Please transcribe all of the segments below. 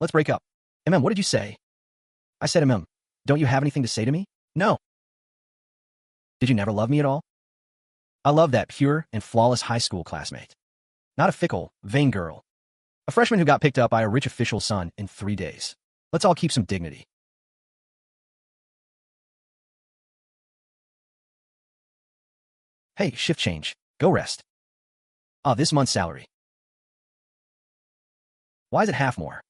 Let's break up. What did you say? I said, don't you have anything to say to me? No. Did you never love me at all? I love that pure and flawless high school classmate. Not a fickle, vain girl. A freshman who got picked up by a rich official's son in 3 days. Let's all keep some dignity. Hey, shift change. Go rest. This month's salary. Why is it half more?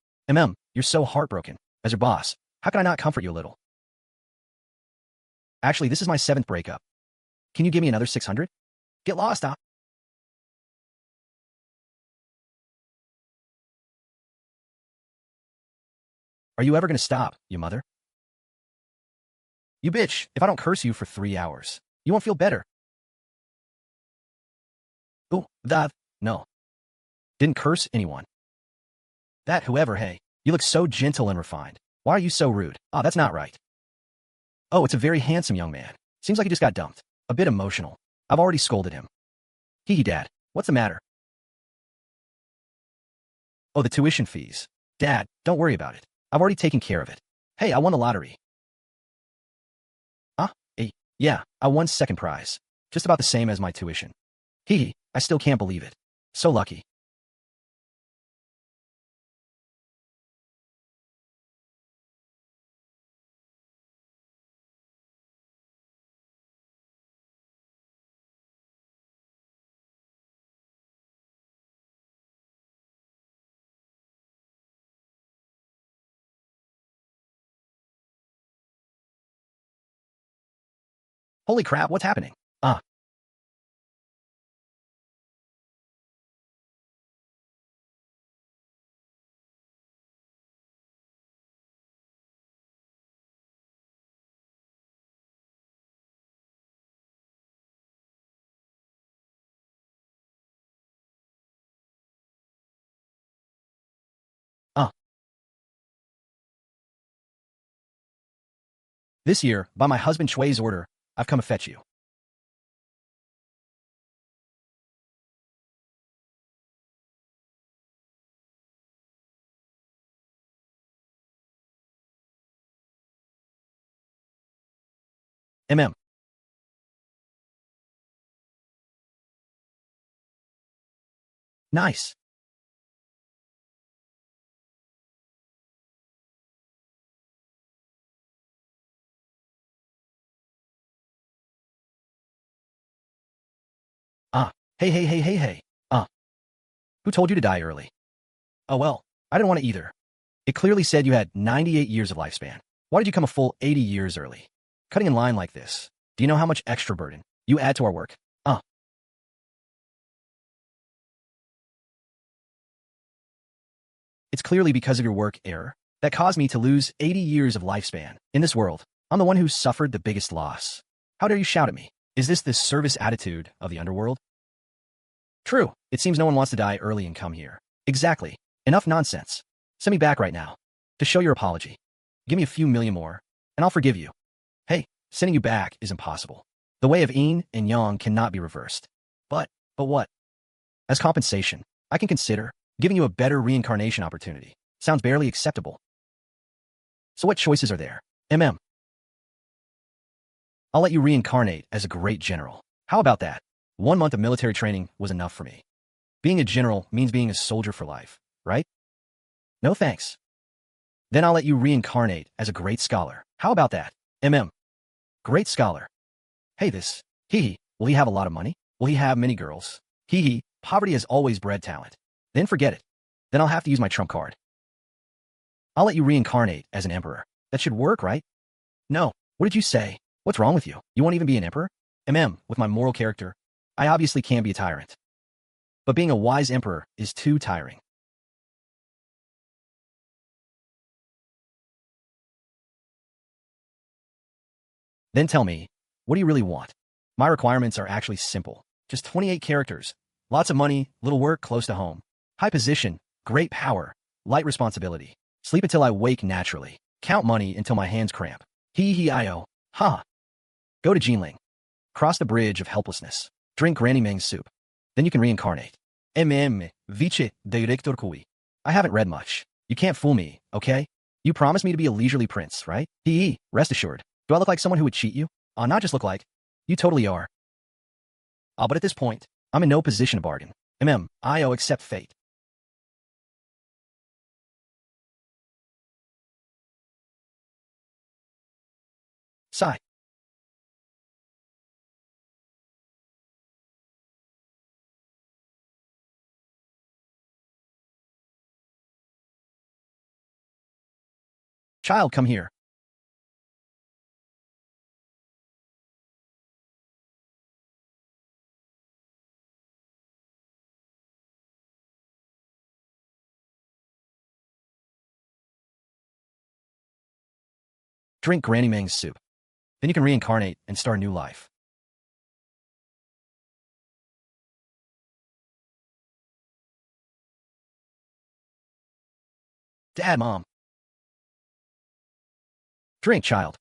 You're so heartbroken. As your boss, how can I not comfort you a little? Actually, this is my 7th breakup. Can you give me another 600? Get lost, huh? Are you ever gonna stop, you mother? You bitch, if I don't curse you for 3 hours, you won't feel better. Oh, no. Didn't curse anyone. That whoever, hey, you look so gentle and refined. Why are you so rude? That's not right. Oh, it's a very handsome young man. Seems like he just got dumped. A bit emotional. I've already scolded him. Hee Dad, what's the matter? Oh, the tuition fees. Dad, don't worry about it. I've already taken care of it. Hey, I won the lottery. Yeah, I won second prize. Just about the same as my tuition. I still can't believe it. So lucky. Holy crap, what's happening? This year, by my husband Chui's order, I've come to fetch you. MM. Nice. Hey. Who told you to die early? Oh well, I didn't want to either. It clearly said you had 98 years of lifespan. Why did you come a full 80 years early? Cutting in line like this. Do you know how much extra burden you add to our work? It's clearly because of your work error that caused me to lose 80 years of lifespan. In this world, I'm the one who suffered the biggest loss. How dare you shout at me? Is this the service attitude of the underworld? True. It seems no one wants to die early and come here. Exactly. Enough nonsense. Send me back right now. To show your apology. Give me a few million more, and I'll forgive you. Hey, sending you back is impossible. The way of yin and yang cannot be reversed. But what? As compensation, I can consider giving you a better reincarnation opportunity. Sounds barely acceptable. So what choices are there? I'll let you reincarnate as a great general. How about that? 1 month of military training was enough for me. Being a general means being a soldier for life, right? No thanks. Then I'll let you reincarnate as a great scholar. How about that? Great scholar. Hey this. Will he have a lot of money? Will he have many girls? Poverty has always bred talent. Then forget it. Then I'll have to use my trump card. I'll let you reincarnate as an emperor. That should work, right? No. What did you say? What's wrong with you? You won't even be an emperor? With my moral character, I obviously can be a tyrant. But being a wise emperor is too tiring. Then tell me, what do you really want? My requirements are actually simple. Just 28 characters. Lots of money, little work close to home. High position, great power, light responsibility. Sleep until I wake naturally. Count money until my hands cramp. I-O. Ha. Go to Ji Ning. Cross the bridge of helplessness. Drink Granny Ming's soup. Then you can reincarnate. Vice Director Kui. I haven't read much. You can't fool me, okay? You promised me to be a leisurely prince, right? Rest assured. Do I look like someone who would cheat you? Not just look like. You totally are. But at this point, I'm in no position to bargain. I'll accept fate. Sigh. Child, come here. Drink Granny Mang's soup. Then you can reincarnate and start a new life. Dad, Mom. Drink, child.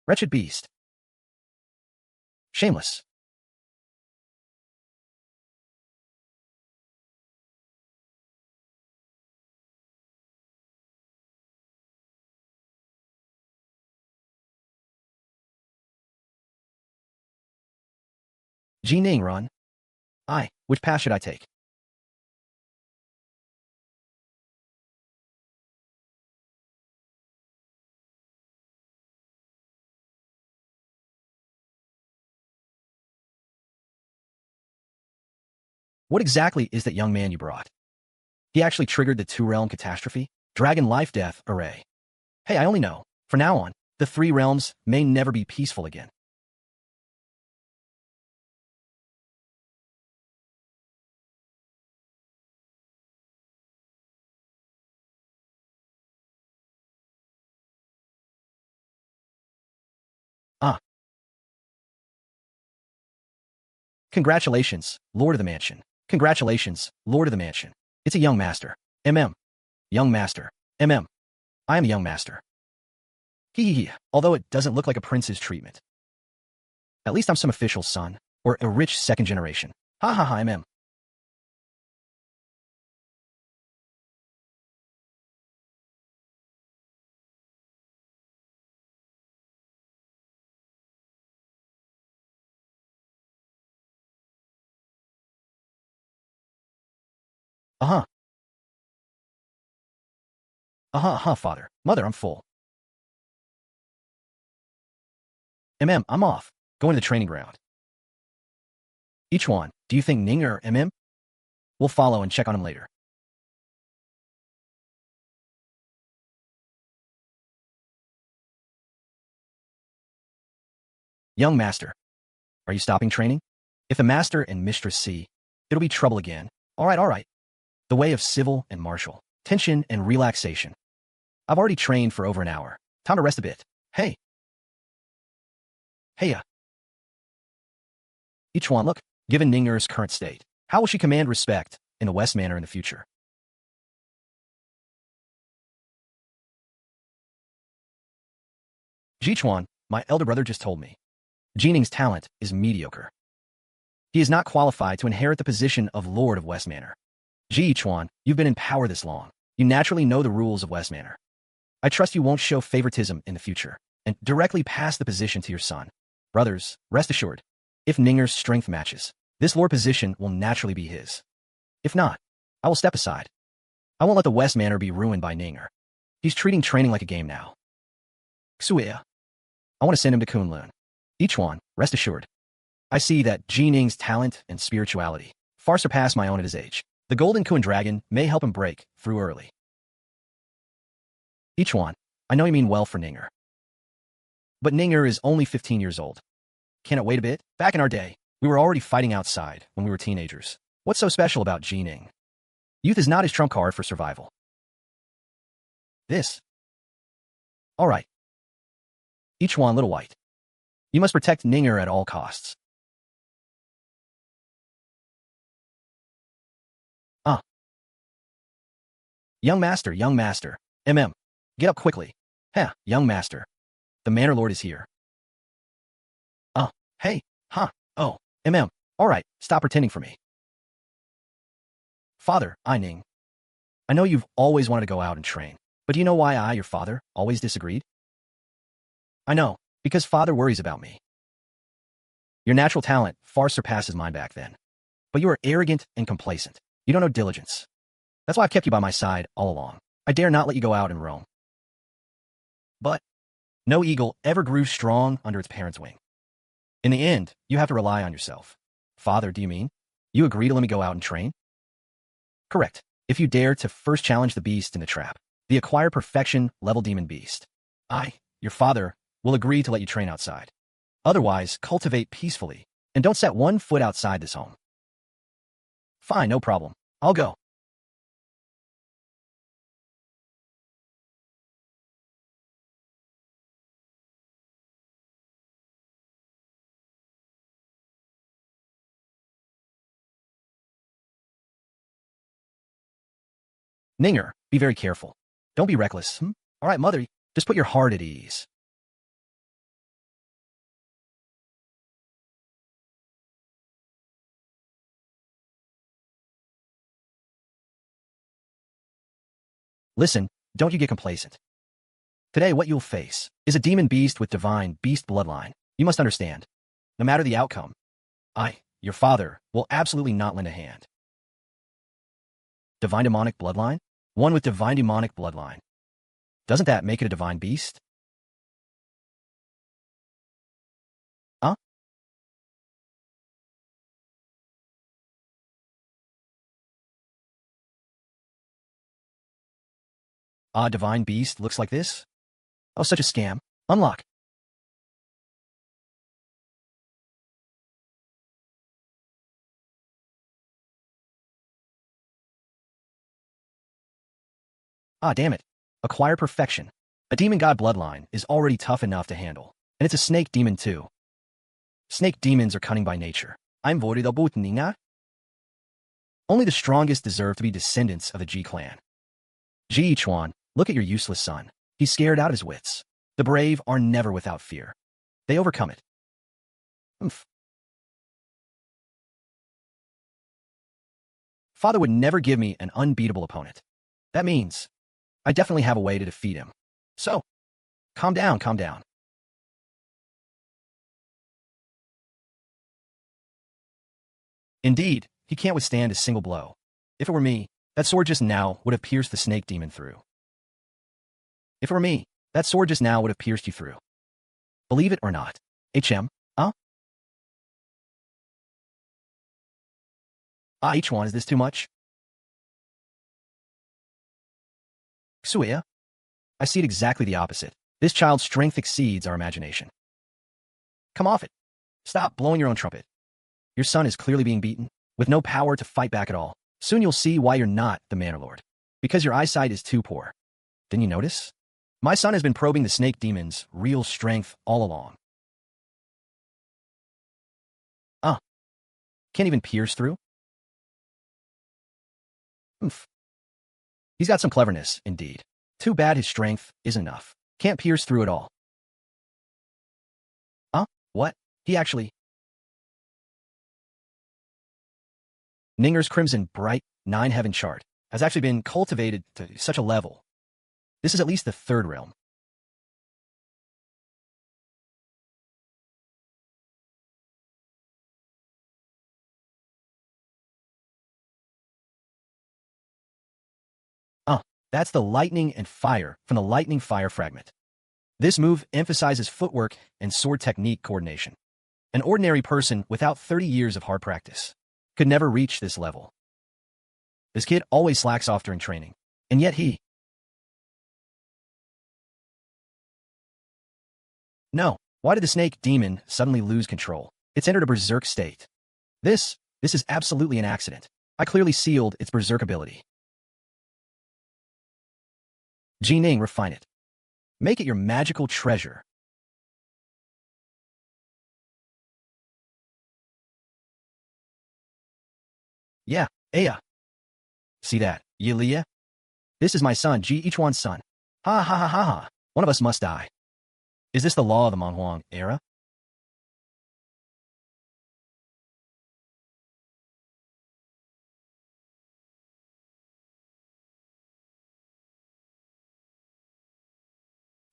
Wretched beast. Shameless. Ji Ning, run. Which path should I take? What exactly is that young man you brought? He actually triggered the two-realm catastrophe? Dragon life-death array. Hey, I only know. From now on, the three realms may never be peaceful again. Ah, congratulations, Lord of the Mansion. Congratulations, Lord of the Mansion. It's a young master. Young master. I am a young master. Although it doesn't look like a prince's treatment. At least I'm some official's son, or a rich second generation. Ha, Uh-huh, father. Mother, I'm full. I'm off. Going to the training ground. Each one, do you think Ning or We'll follow and check on him later. Young master, are you stopping training? If the master and mistress see, it'll be trouble again. All right. The way of civil and martial, tension and relaxation. I've already trained for over an hour. Time to rest a bit. Hey. Hey, Each one, look, given Ninger's current state, how will she command respect in the West Manor in the future? Jichuan, my elder brother just told me. Ji Ning's talent is mediocre. He is not qualified to inherit the position of Lord of West Manor. Ji Chuan, you've been in power this long. You naturally know the rules of West Manor. I trust you won't show favoritism in the future and directly pass the position to your son. Brothers, rest assured, if Ninger's strength matches, this lord position will naturally be his. If not, I will step aside. I won't let the West Manor be ruined by Ninger. He's treating training like a game now. Xuya, I want to send him to Kunlun. Each one, rest assured. I see that Ji Ning's talent and spirituality far surpass my own at his age. The Golden Kun Dragon may help him break through early. Each one, I know you mean well for Ninger. But Ninger is only 15 years old. Can it wait a bit? Back in our day, we were already fighting outside when we were teenagers. What's so special about Ji Ning? Youth is not his trump card for survival. This. All right. Each one, little white. You must protect Ninger at all costs. Ah. Young master. Get up quickly. Young master. The Manor Lord is here. Oh, hey, huh, oh, all right, stop pretending for me. Father, Ji Ning. I know you've always wanted to go out and train, but do you know why your father, always disagreed? I know, because father worries about me. Your natural talent far surpasses mine back then. But you are arrogant and complacent. You don't know diligence. That's why I've kept you by my side all along. I dare not let you go out and roam. But no eagle ever grew strong under its parent's wing. In the end, you have to rely on yourself. Father, do you mean? You agree to let me go out and train? Correct. If you dare to first challenge the beast in the trap, the acquire perfection level demon beast, I, your father, will agree to let you train outside. Otherwise, cultivate peacefully, and don't set one foot outside this home. Fine, no problem. I'll go. Ninger, be very careful. Don't be reckless. All right, mother, just put your heart at ease. Listen, don't you get complacent. Today, what you'll face is a demon beast with divine beast bloodline. You must understand. No matter the outcome, I, your father, will absolutely not lend a hand. Divine demonic bloodline? One with divine demonic bloodline. Doesn't that make it a divine beast? Huh? A divine beast looks like this? Oh, such a scam. Unlock. Damn it. Acquire perfection. A demon god bloodline is already tough enough to handle, and it's a snake demon too. Snake demons are cunning by nature. I'm worried about Ninga. Only the strongest deserve to be descendants of the Ji clan. Ji Chuan, look at your useless son. He's scared out of his wits. The brave are never without fear. They overcome it. Oomph. Father would never give me an unbeatable opponent. That means I definitely have a way to defeat him. So, calm down, calm down. Indeed, he can't withstand a single blow. If it were me, that sword just now would have pierced the snake demon through. If it were me, that sword just now would have pierced you through. Believe it or not. Huh? Each one, is this too much? Xuya? I see it exactly the opposite. This child's strength exceeds our imagination. Come off it. Stop blowing your own trumpet. Your son is clearly being beaten, with no power to fight back at all. Soon you'll see why you're not the Manor Lord. Because your eyesight is too poor. Didn't you notice? My son has been probing the snake demon's real strength all along. Can't even pierce through? Oomph. He's got some cleverness, indeed. Too bad his strength isn't enough. Can't pierce through at all. What? He actually... Ninger's Crimson Bright 9 Heaven chart has actually been cultivated to such a level. This is at least the third realm. That's the lightning and fire from the lightning fire fragment. This move emphasizes footwork and sword technique coordination. An ordinary person without 30 years of hard practice could never reach this level. This kid always slacks off during training, and yet he... No, why did the snake demon suddenly lose control? It's entered a berserk state. This is absolutely an accident. I clearly sealed its berserk ability. Ji Ning, refine it. Make it your magical treasure. Yeah, Aya. See that, Yilia? This is my son, Ji Ichuan's son. Ha ha ha ha ha. One of us must die. Is this the law of the Manhwa era?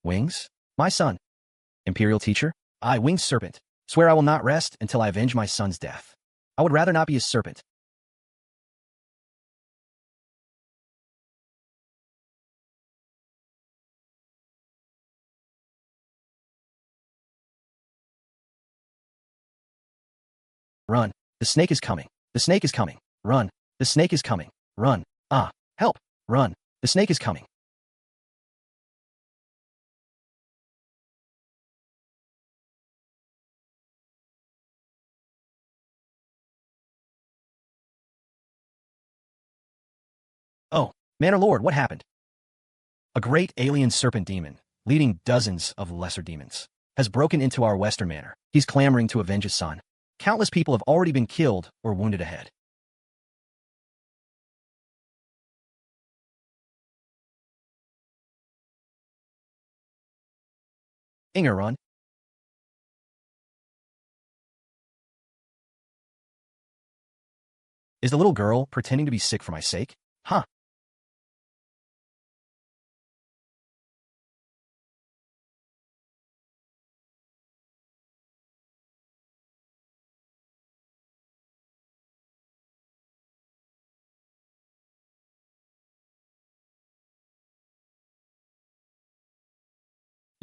Wings? My son. Imperial teacher? I, winged serpent, swear I will not rest until I avenge my son's death. I would rather not be a serpent. Run. The snake is coming. The snake is coming. Run. The snake is coming. Run. Ah, help. Run. The snake is coming. Oh, Manor Lord, what happened? A great alien serpent demon, leading dozens of lesser demons, has broken into our western manor. He's clamoring to avenge his son. Countless people have already been killed or wounded ahead. Inger, run. Is the little girl pretending to be sick for my sake? Huh.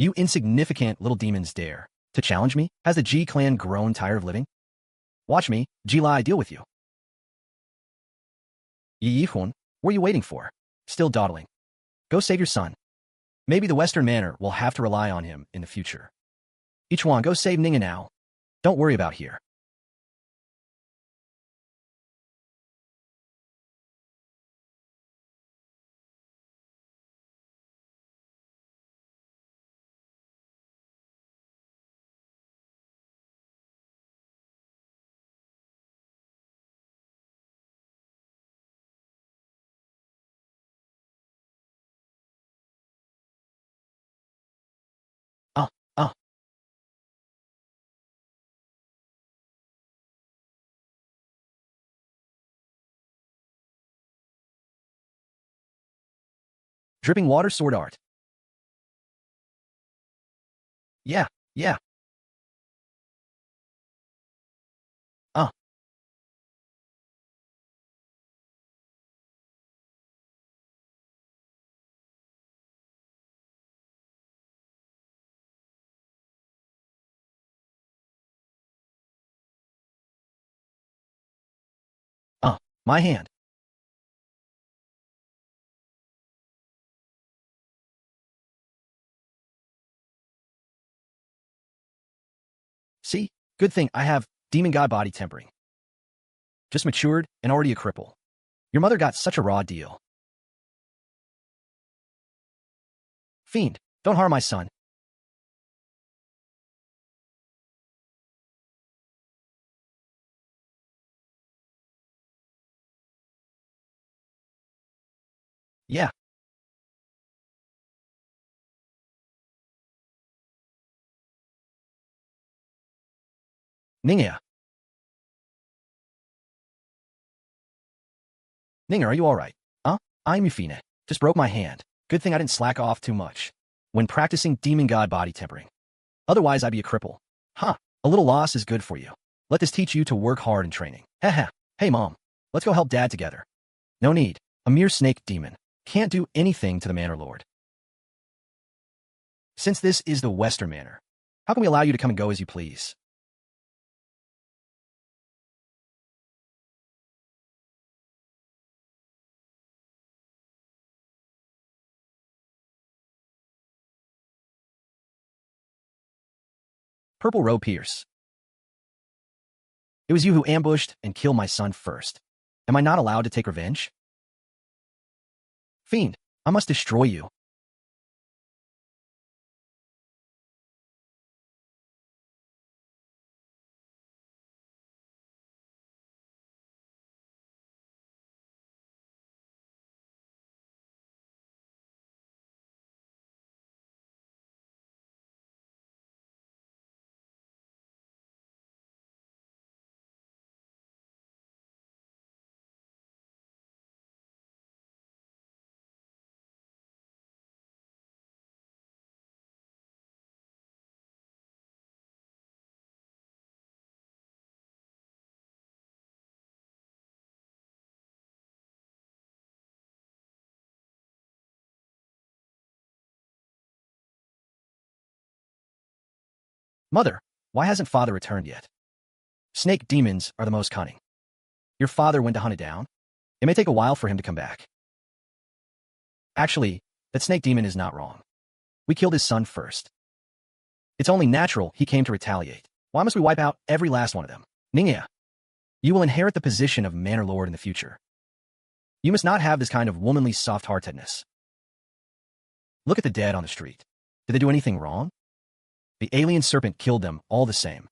You insignificant little demons dare to challenge me? Has the Ji clan grown tired of living? Watch me, Ji Lai, deal with you. Yi Yihun, what are you waiting for? Still dawdling. Go save your son. Maybe the Western Manor will have to rely on him in the future. Each one, go save Ning now. Don't worry about here. Ah, ah. Dripping water sword art. Yeah, yeah. Ah, ah. My hand. See? Good thing I have demon god body tempering. Just matured and already a cripple. Your mother got such a raw deal. Fiend, don't harm my son. Yeah, Ninga. Ninger, are you alright? I'm Yufine. Just broke my hand. Good thing I didn't slack off too much when practicing demon god body tempering. Otherwise, I'd be a cripple. Huh, a little loss is good for you. Let this teach you to work hard in training. Haha. Hey, Mom. Let's go help Dad together. No need. A mere snake demon. Can't do anything to the Manor Lord. Since this is the Western Manor, how can we allow you to come and go as you please? Purple Robe Pierce. It was you who ambushed and killed my son first. Am I not allowed to take revenge? Fiend, I must destroy you. Mother, why hasn't father returned yet? Snake demons are the most cunning. Your father went to hunt it down? It may take a while for him to come back. Actually, that snake demon is not wrong. We killed his son first. It's only natural he came to retaliate. Why must we wipe out every last one of them? Ningya, you will inherit the position of Manor Lord in the future. You must not have this kind of womanly soft-heartedness. Look at the dead on the street. Did they do anything wrong? The alien serpent killed them all the same.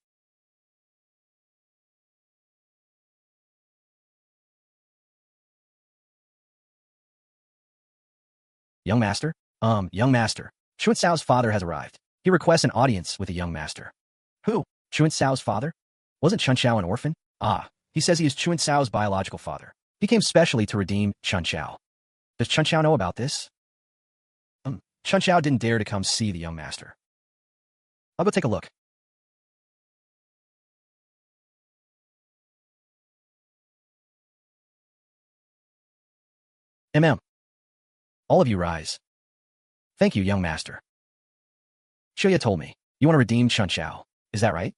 Young master? Young master. Chuan Sao's father has arrived. He requests an audience with the young master. Who? Chuan Sao's father? Wasn't Chun Chao an orphan? Ah, he says he is Chuan Sao's biological father. He came specially to redeem Chun Chao. Does Chun Chao know about this? Chun Chao didn't dare to come see the young master. I'll go take a look. All of you rise. Thank you, young master. Shuya told me, you want to redeem Chun Chao. Is that right?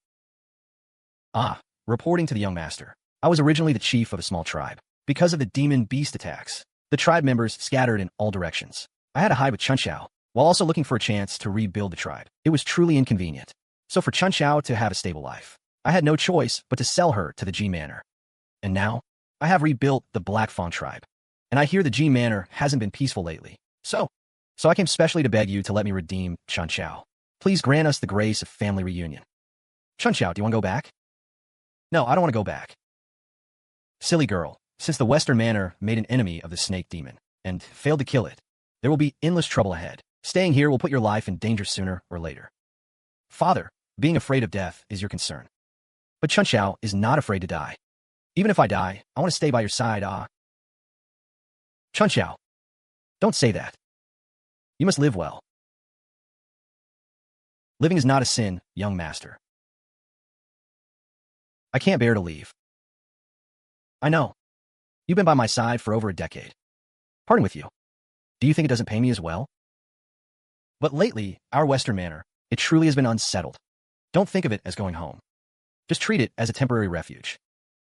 Ah, reporting to the young master. I was originally the chief of a small tribe. Because of the demon beast attacks, the tribe members scattered in all directions. I had to hide with Chun Chao, while also looking for a chance to rebuild the tribe. It was truly inconvenient. So for Chun Chao to have a stable life, I had no choice but to sell her to the Ji Manor. And now, I have rebuilt the Black Fawn tribe. And I hear the Ji Manor hasn't been peaceful lately. So I came specially to beg you to let me redeem Chun Chao. Please grant us the grace of family reunion. Chun Chao, do you want to go back? No, I don't want to go back. Silly girl, since the Western Manor made an enemy of the snake demon and failed to kill it, there will be endless trouble ahead. Staying here will put your life in danger sooner or later. Father, being afraid of death is your concern. But Chun Chao is not afraid to die. Even if I die, I want to stay by your side, Chun Chao, don't say that. You must live well. Living is not a sin, young master. I can't bear to leave. I know. You've been by my side for over a decade. Parting with you. Do you think it doesn't pay me as well? But lately, our Western Manor, it truly has been unsettled. Don't think of it as going home. Just treat it as a temporary refuge.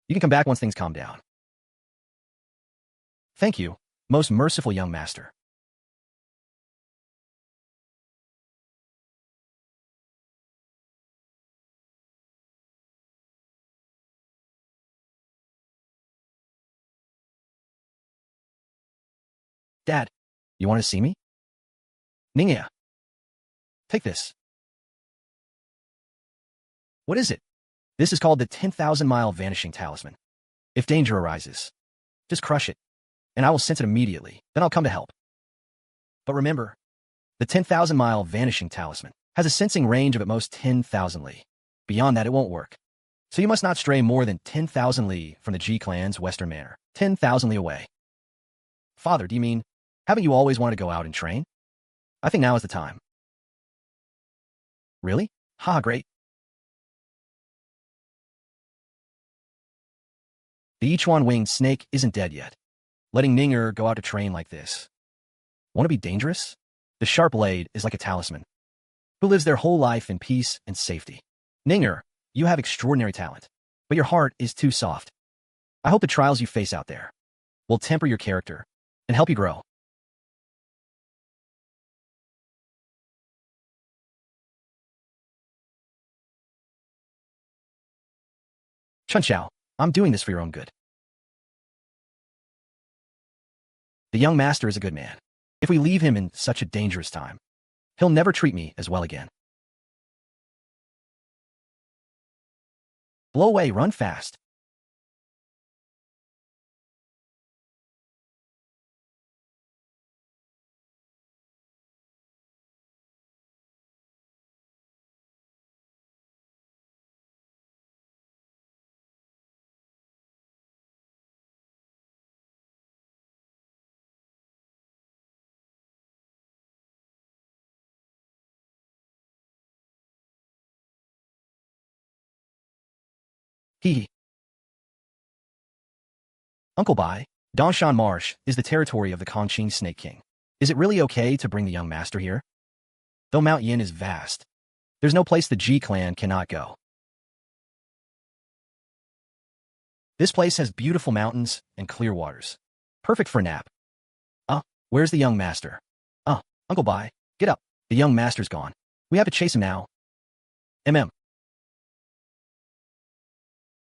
You can come back once things calm down. Thank you, most merciful young master. Dad, you want to see me? Ningya, take this. What is it? This is called the 10,000-mile vanishing talisman. If danger arises, just crush it, and I will sense it immediately. Then I'll come to help. But remember, the 10,000-mile vanishing talisman has a sensing range of at most 10,000 li. Beyond that, it won't work. So you must not stray more than 10,000 li from the Ji clan's Western Manor. 10,000 li away. Father, do you mean, haven't you always wanted to go out and train? I think now is the time. Really? Ha, great. The Ichuan-winged snake isn't dead yet. Letting Ninger go out to train like this. Want to be dangerous? The sharp blade is like a talisman, who lives their whole life in peace and safety. Ninger, you have extraordinary talent, but your heart is too soft. I hope the trials you face out there will temper your character and help you grow. Chun Chao, I'm doing this for your own good. The young master is a good man. If we leave him in such a dangerous time, he'll never treat me as well again. Blow away, run fast. Hee. Uncle Bai, Dongshan Marsh is the territory of the Kongqing Snake King. Is it really okay to bring the young master here? Though Mount Yin is vast, There's no place the Ji clan cannot go. This place has beautiful mountains and clear waters. Perfect for a nap. Where's the young master? Uncle Bai, get up. The young master's gone. We have to chase him now.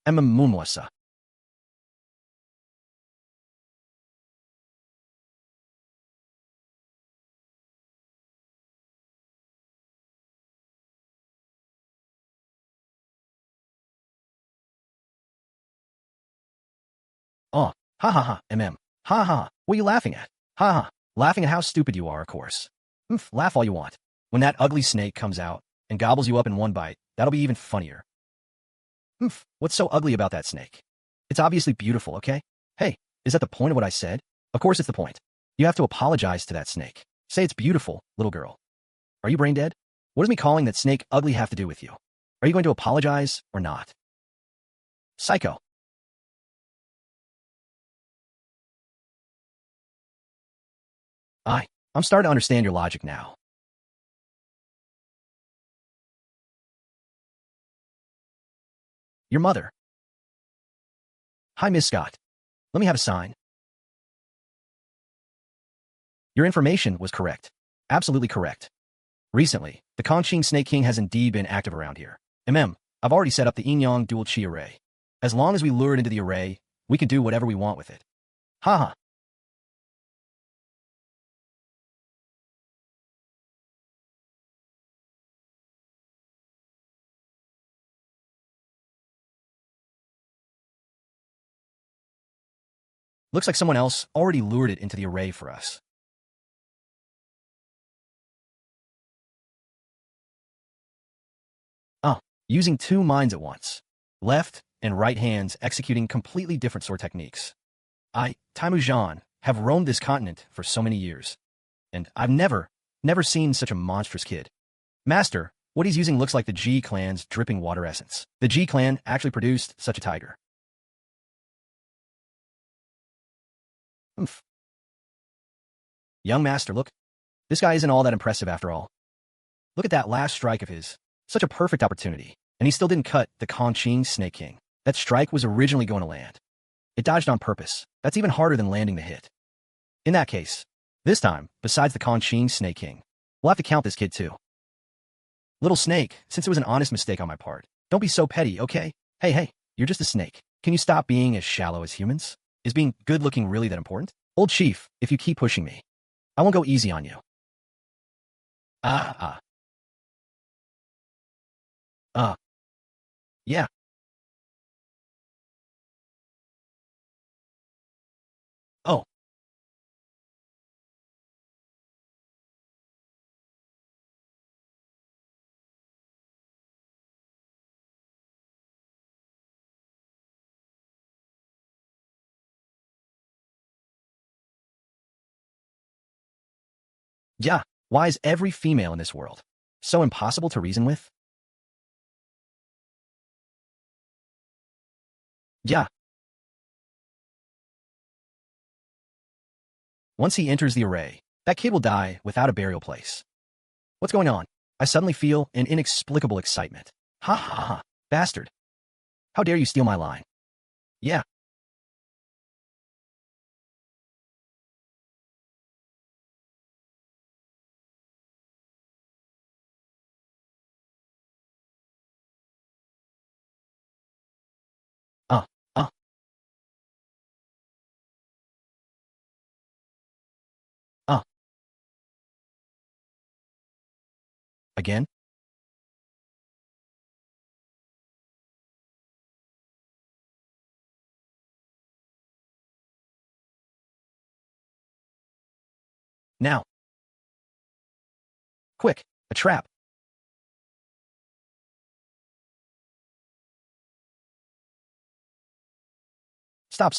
Mumwasa. Ha ha ha, Ha ha, what are you laughing at? Ha ha, laughing at how stupid you are, of course. Laugh all you want. When that ugly snake comes out and gobbles you up in one bite, that'll be even funnier. What's so ugly about that snake? It's obviously beautiful, okay? Hey, is that the point of what I said? Of course it's the point. You have to apologize to that snake. Say it's beautiful, little girl. Are you brain dead? What does me calling that snake ugly have to do with you? Are you going to apologize or not? Psycho. I'm starting to understand your logic now. Your mother. Hi, Miss Scott. Let me have a sign. Your information was correct. Absolutely correct. Recently, the Kongqing Snake King has indeed been active around here. I've already set up the Yin-Yang dual chi array. As long as we lure it into the array, we can do whatever we want with it. Haha. Looks like someone else already lured it into the array for us. Using two minds at once. Left and right hands executing completely different sword techniques. Taimu Zhan, have roamed this continent for so many years. And I've never seen such a monstrous kid. Master, what he's using looks like the Ji clan's dripping water essence. The Ji clan actually produced such a tiger. Young master, look. This guy isn't all that impressive after all. Look at that last strike of his. Such a perfect opportunity. And he still didn't cut the Kongqing Snake King. That strike was originally going to land. It dodged on purpose. That's even harder than landing the hit. In that case, this time, besides the Kongqing Snake King, we'll have to count this kid too. Little snake, since it was an honest mistake on my part, don't be so petty, okay? Hey, you're just a snake. Can you stop being as shallow as humans? Is being good-looking really that important? Old chief, if you keep pushing me, I won't go easy on you. Yeah. Oh, yeah. Why is every female in this world so impossible to reason with? Yeah. Once he enters the array, that kid will die without a burial place. What's going on? I suddenly feel an inexplicable excitement. Ha ha ha. Bastard. How dare you steal my line? Yeah. Uh, uh, uh. Again? Now. Quick. A trap. Stop.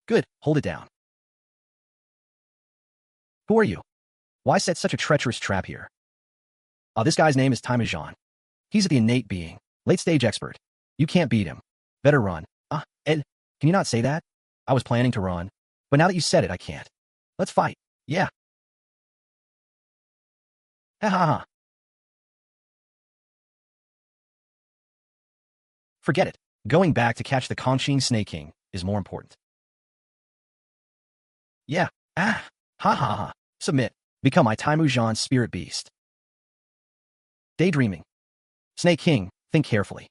Good. Hold it down. Who are you? Why set such a treacherous trap here? This guy's name is Timajan. He's the innate being, late-stage expert. You can't beat him. Better run. Ed, can you not say that? I was planning to run, but now that you said it, I can't. Let's fight. Yeah. Ha ha ha. Forget it. Going back to catch the Conching Snake King is more important. Yeah. Ha ha ha. Submit. Become my Timujan spirit beast. Daydreaming. Snake King, think carefully.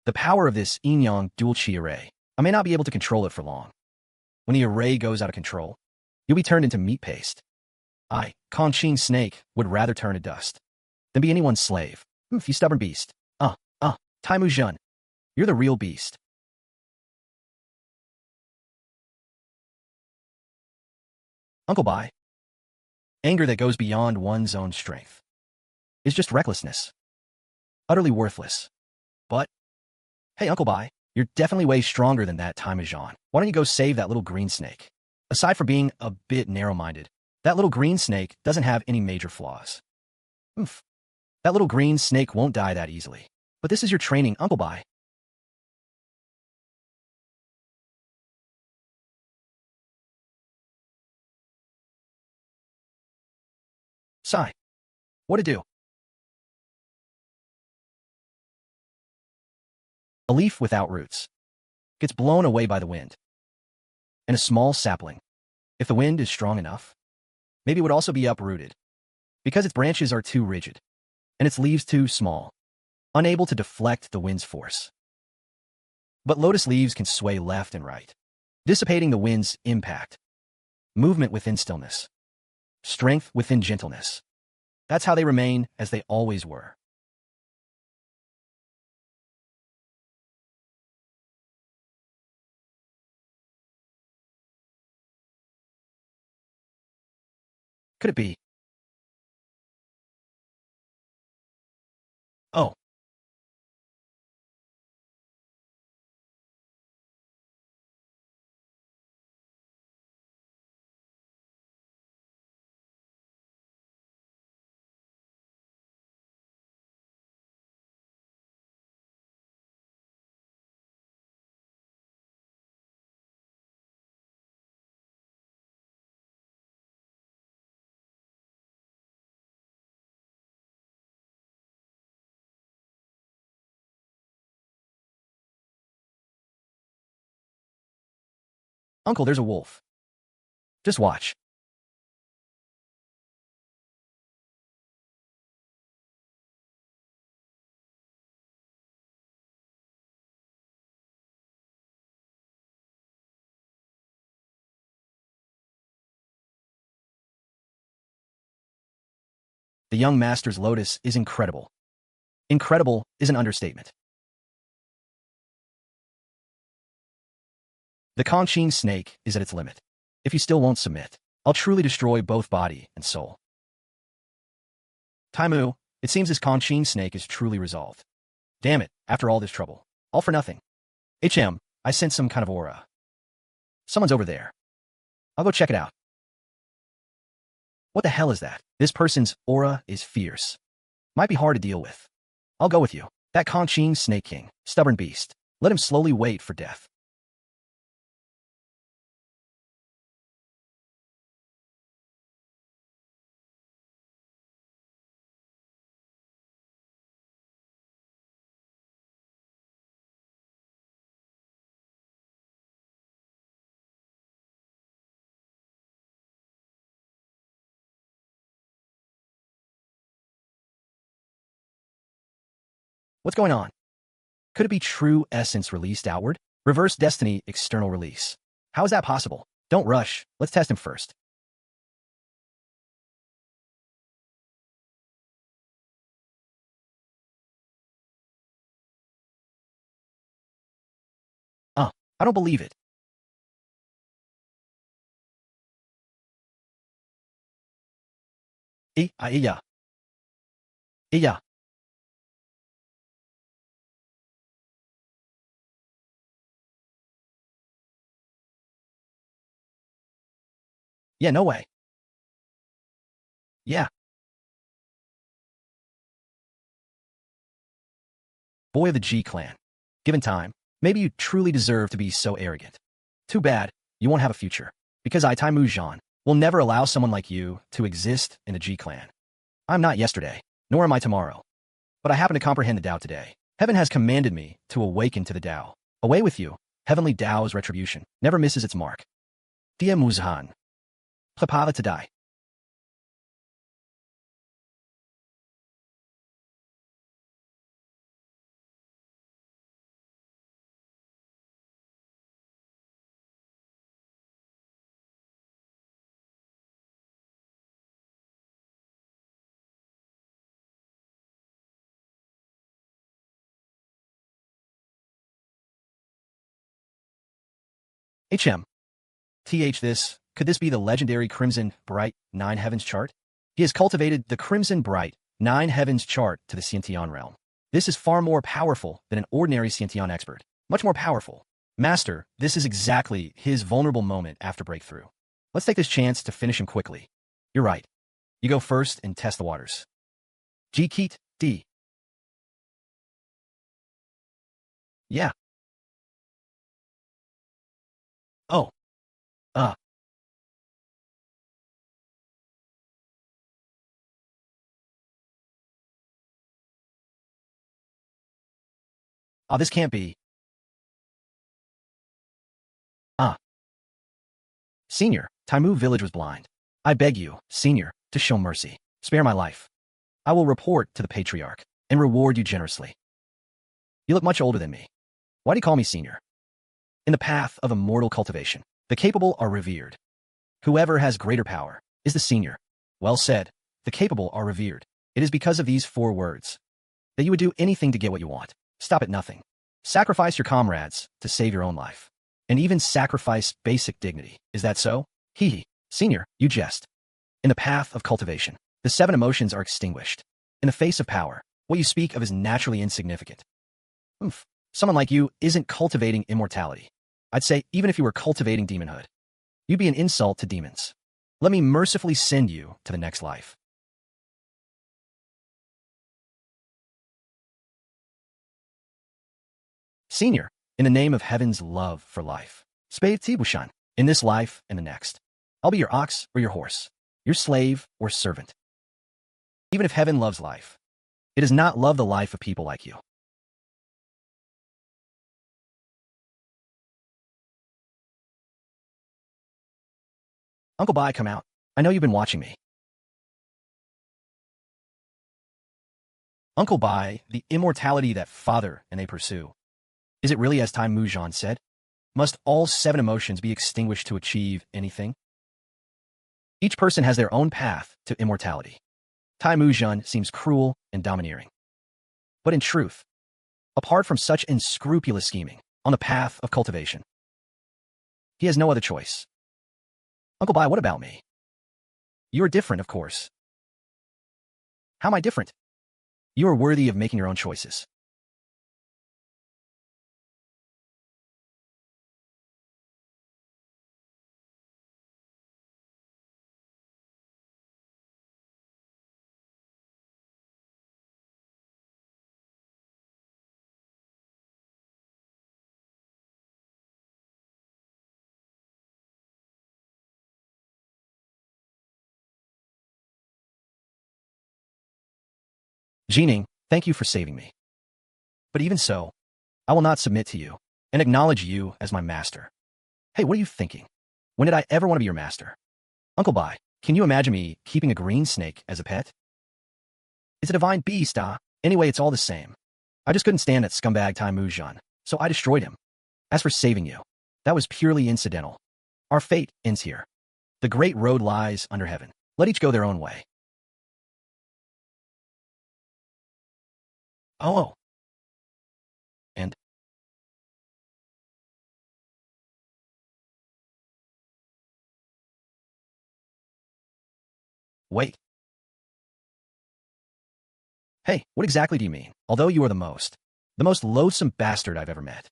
The power of this yin-yang dual chi array, I may not be able to control it for long. When the array goes out of control, you'll be turned into meat paste. I, Conching Snake, would rather turn to dust than be anyone's slave. You stubborn beast. Timujan, you're the real beast. Uncle Bai. Anger that goes beyond one's own strength is just recklessness. Utterly worthless. But, hey, Uncle Bai, you're definitely way stronger than that Timujan. Why don't you go save that little green snake? Aside from being a bit narrow-minded, that little green snake doesn't have any major flaws. That little green snake won't die that easily. But this is your training, Uncle Bai. Sigh. What to do? A leaf without roots gets blown away by the wind. And a small sapling, if the wind is strong enough, maybe it would also be uprooted, because its branches are too rigid, and its leaves too small, unable to deflect the wind's force. But lotus leaves can sway left and right, dissipating the wind's impact. Movement within stillness. Strength within gentleness. That's how they remain as they always were. Could it be? Oh, Uncle, there's a wolf. Just watch. The young master's lotus is incredible. Incredible is an understatement. The Conching snake is at its limit. If you still won't submit, I'll truly destroy both body and soul. Taimu, it seems this Conching snake is truly resolved. Damn it, after all this trouble. All for nothing. I sense some kind of aura. Someone's over there. I'll go check it out. What the hell is that? This person's aura is fierce. Might be hard to deal with. I'll go with you. That Conching Snake King, stubborn beast. Let him slowly wait for death. What's going on? Could it be true essence released outward? Reverse destiny external release. How is that possible? Don't rush. Let's test him first. I don't believe it. Yeah. Yeah. Yeah, no way. Yeah, boy of the G clan. Given time, maybe you truly deserve to be so arrogant. Too bad, you won't have a future, because I, Taimu Zhan, will never allow someone like you to exist in the G clan. I'm not yesterday, nor am I tomorrow. But I happen to comprehend the Tao today. Heaven has commanded me to awaken to the Tao. Away with you, heavenly Tao's retribution never misses its mark. Dia Muzhan. Prepare to die. HM. Could this be the legendary Crimson Bright Nine Heavens chart? He has cultivated the Crimson Bright Nine Heavens chart to the Xiantian realm. This is far more powerful than an ordinary Xiantian expert. Much more powerful. Master, this is exactly his vulnerable moment after breakthrough. Let's take this chance to finish him quickly. You're right. You go first and test the waters. G Keat, D. Yeah. Oh. Uh. Oh, this can't be. Ah. Senior, Taimu village was blind. I beg you, Senior, to show mercy. Spare my life. I will report to the Patriarch and reward you generously. You look much older than me. Why do you call me Senior? In the path of immortal cultivation, the capable are revered. Whoever has greater power is the Senior. Well said. The capable are revered. It is because of these 4 words that you would do anything to get what you want. Stop at nothing. Sacrifice your comrades to save your own life. And even sacrifice basic dignity. Is that so? Hee hee. Senior, you jest. In the path of cultivation, the 7 emotions are extinguished. In the face of power, what you speak of is naturally insignificant. Oof. Someone like you isn't cultivating immortality. I'd say even if you were cultivating demonhood, you'd be an insult to demons. Let me mercifully send you to the next life. Senior, in the name of heaven's love for life, Spade Tibushan, in this life and the next, I'll be your ox or your horse, your slave or servant. Even if heaven loves life, it does not love the life of people like you. Uncle Bai, come out. I know you've been watching me. Uncle Bai, the immortality that father and they pursue. Is it really as Time Mujan said? Must all 7 emotions be extinguished to achieve anything? Each person has their own path to immortality. Tai Mujan seems cruel and domineering. But in truth, apart from such unscrupulous scheming on the path of cultivation, he has no other choice. Uncle Bai, what about me? You are different, of course. How am I different? You are worthy of making your own choices. Ji Ning, thank you for saving me. But even so, I will not submit to you and acknowledge you as my master. Hey, what are you thinking? When did I ever want to be your master? Uncle Bai, can you imagine me keeping a green snake as a pet? It's a divine beast, ah. Anyway, it's all the same. I just couldn't stand that scumbag Tai Mujan, so I destroyed him. As for saving you, that was purely incidental. Our fate ends here. The great road lies under heaven. Let each go their own way. Oh. And wait. Hey, what exactly do you mean? Although you are the most loathsome bastard I've ever met.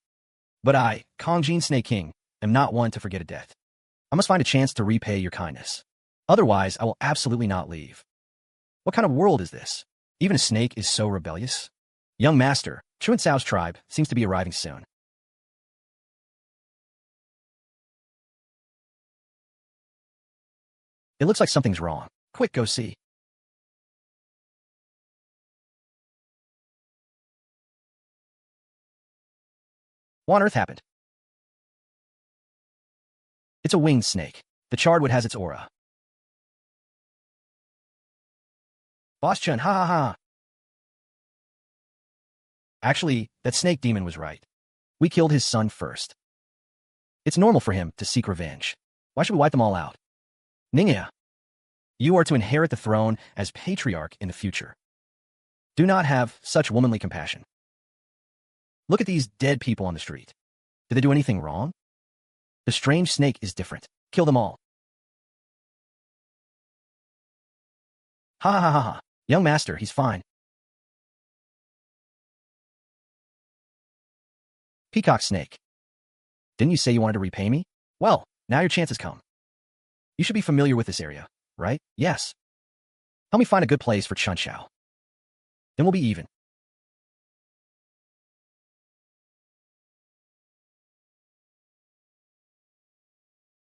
But I, Kongjin Snake King, am not one to forget a debt. I must find a chance to repay your kindness. Otherwise, I will absolutely not leave. What kind of world is this? Even a snake is so rebellious? Young master, Chuan Cao's tribe seems to be arriving soon. It looks like something's wrong. Quick, go see. What on earth happened? It's a winged snake. The charred wood has its aura. Boss Chun, ha ha ha. Actually, that snake demon was right. We killed his son first. It's normal for him to seek revenge. Why should we wipe them all out? Ningya, you are to inherit the throne as patriarch in the future. Do not have such womanly compassion. Look at these dead people on the street. Did they do anything wrong? The strange snake is different. Kill them all. Ha ha ha ha. Young master, he's fine. Peacock snake. Didn't you say you wanted to repay me? Well, now your chance has come. You should be familiar with this area, right? Yes. Help me find a good place for Chun Xiao. Then we'll be even.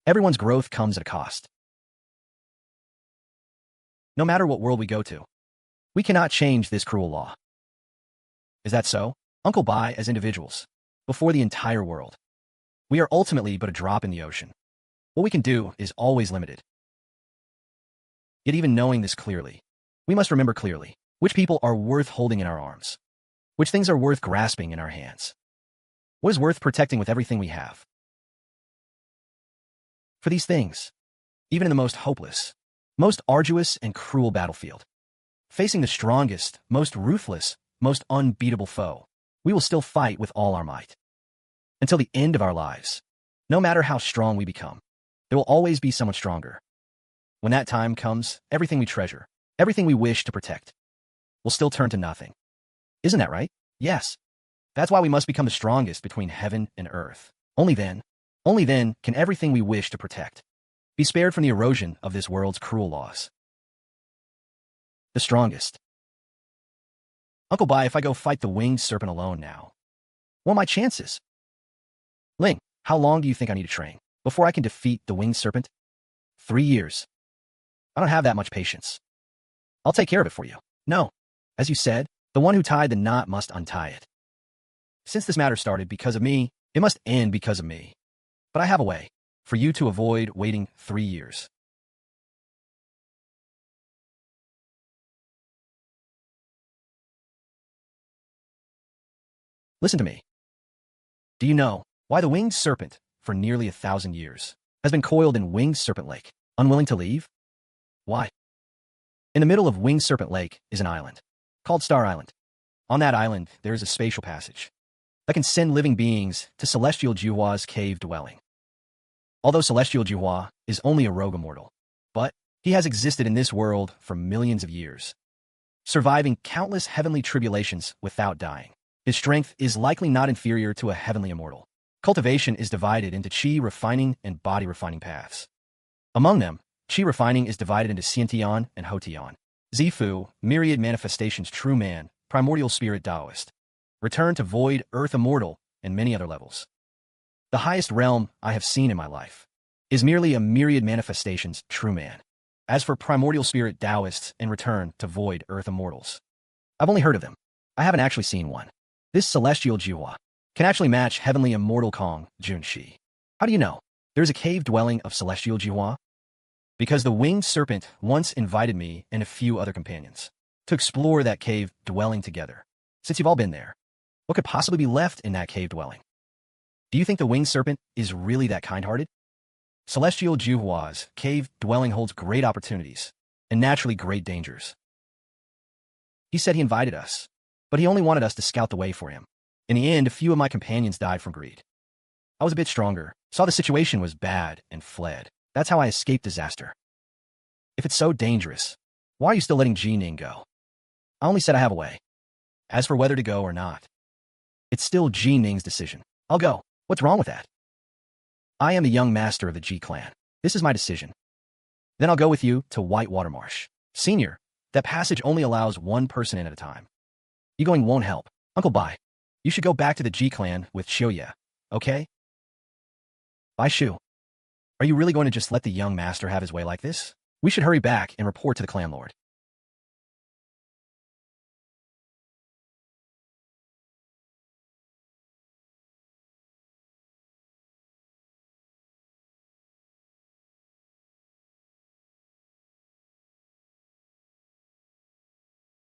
Everyone's growth comes at a cost. No matter what world we go to, we cannot change this cruel law. Is that so? Uncle Bai as individuals, before the entire world. We are ultimately but a drop in the ocean. What we can do is always limited. Yet even knowing this clearly, we must remember clearly which people are worth holding in our arms, which things are worth grasping in our hands, what is worth protecting with everything we have. For these things, even in the most hopeless, most arduous and cruel battlefield, facing the strongest, most ruthless, most unbeatable foe, we will still fight with all our might. Until the end of our lives, no matter how strong we become, there will always be someone stronger. When that time comes, everything we treasure, everything we wish to protect, will still turn to nothing. Isn't that right? Yes. That's why we must become the strongest between heaven and earth. Only then can everything we wish to protect be spared from the erosion of this world's cruel laws. The strongest. Uncle Bai, if I go fight the winged serpent alone now, what are my chances? Ling, how long do you think I need to train before I can defeat the winged serpent? 3 years. I don't have that much patience. I'll take care of it for you. No. As you said, the one who tied the knot must untie it. Since this matter started because of me, it must end because of me. But I have a way for you to avoid waiting 3 years. Listen to me. Do you know why the winged serpent, for nearly 1,000 years, has been coiled in Winged Serpent Lake, unwilling to leave? Why? In the middle of Winged Serpent Lake is an island, called Star Island. On that island, there is a spatial passage that can send living beings to Celestial Juhua's cave dwelling. Although Celestial Juhua is only a rogue immortal, but he has existed in this world for millions of years, surviving countless heavenly tribulations without dying. His strength is likely not inferior to a heavenly immortal. Cultivation is divided into chi refining and body refining paths. Among them, chi refining is divided into Xiantian and Hotian. Zifu, myriad manifestations true man, primordial spirit Taoist, return to void, earth immortal, and many other levels. The highest realm I have seen in my life is merely a myriad manifestations true man. As for primordial spirit Taoists in return to void, earth immortals, I've only heard of them. I haven't actually seen one. This celestial Juhua can actually match heavenly immortal Kong Junshi. How do you know? There's a cave dwelling of celestial Juhua? Because the winged serpent once invited me and a few other companions to explore that cave dwelling together. Since you've all been there, what could possibly be left in that cave dwelling? Do you think the winged serpent is really that kind-hearted? Celestial Juhua's cave dwelling holds great opportunities and naturally great dangers. He said he invited us, but he only wanted us to scout the way for him. In the end, a few of my companions died from greed. I was a bit stronger, saw the situation was bad, and fled. That's how I escaped disaster. If it's so dangerous, why are you still letting Ji Ning go? I only said I have a way. As for whether to go or not, it's still Ji Ning's decision. I'll go. What's wrong with that? I am the young master of the Ji clan. This is my decision. Then I'll go with you to Whitewater Marsh. Senior, That passage only allows one person in at a time. You going won't help. Uncle Bai. You should go back to the Ji clan with Xiuya, okay? Bai Shu. Are you really going to just let the young master have his way like this? We should hurry back and report to the clan lord.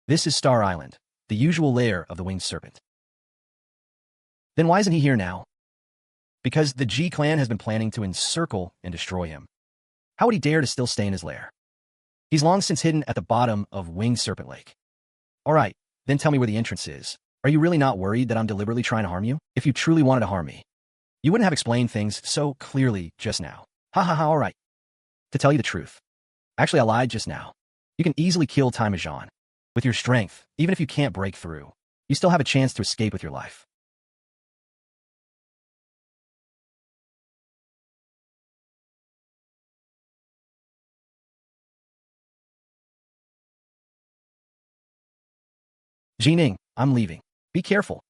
This is Star Island, the usual lair of the winged serpent. Then why isn't he here now? Because the Ji clan has been planning to encircle and destroy him. How would he dare to still stay in his lair? He's long since hidden at the bottom of Winged Serpent Lake. All right, then tell me where the entrance is. Are you really not worried that I'm deliberately trying to harm you? If you truly wanted to harm me, you wouldn't have explained things so clearly just now. Ha ha ha, all right. To tell you the truth. Actually, I lied just now. You can easily kill Taimajan. With your strength, even if you can't break through, you still have a chance to escape with your life. Ji Ning, I'm leaving. Be careful.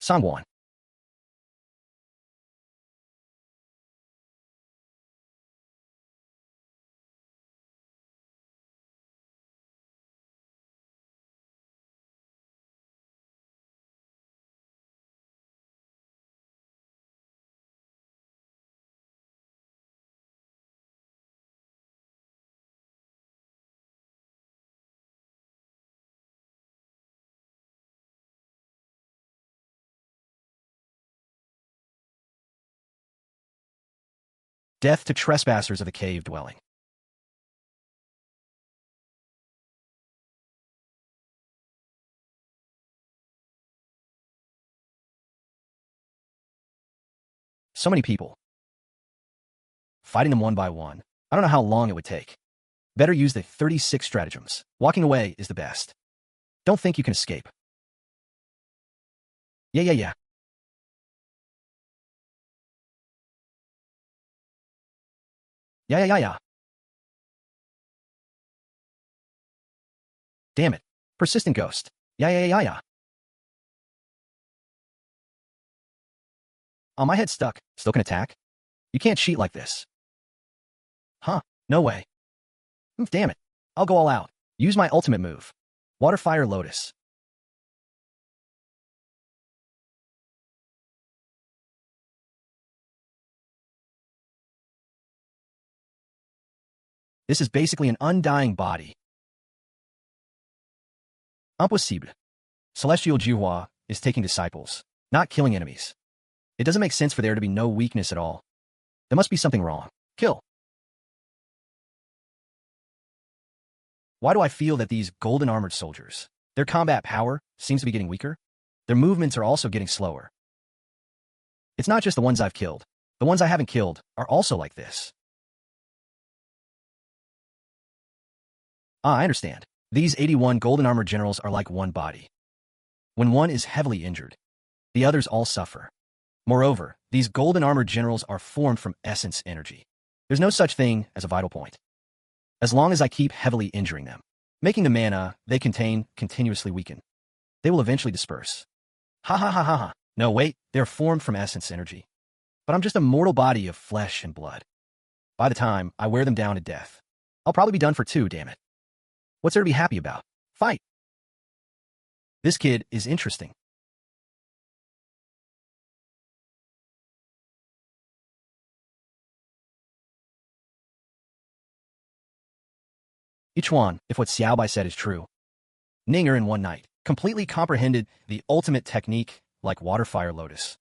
Sangwon. Death to trespassers of the cave dwelling. So many people. Fighting them one by one. I don't know how long it would take. Better use the 36 stratagems. Walking away is the best. Don't think you can escape. Yeah. Yeah. Damn it. Persistent ghost. Yeah. Oh, my head's stuck. Still can attack? You can't cheat like this. Huh. No way. Damn it. I'll go all out. Use my ultimate move. Water Fire Lotus. This is basically an undying body. Impossible. Celestial Juhua is taking disciples, not killing enemies. It doesn't make sense for there to be no weakness at all. There must be something wrong. Kill. Why do I feel that these golden armored soldiers, their combat power seems to be getting weaker? Their movements are also getting slower. It's not just the ones I've killed. The ones I haven't killed are also like this. I understand. These 81 golden armored generals are like one body. When one is heavily injured, the others all suffer. Moreover, these golden armored generals are formed from essence energy. There's no such thing as a vital point. As long as I keep heavily injuring them, making the mana they contain continuously weaken, they will eventually disperse. Ha. No, wait, they're formed from essence energy. But I'm just a mortal body of flesh and blood. By the time I wear them down to death, I'll probably be done for two, damn it. What's there to be happy about? Fight. This kid is interesting. Ichuan, if what Xiaobai said is true. Ninger in one night completely comprehended the ultimate technique like Water Fire Lotus,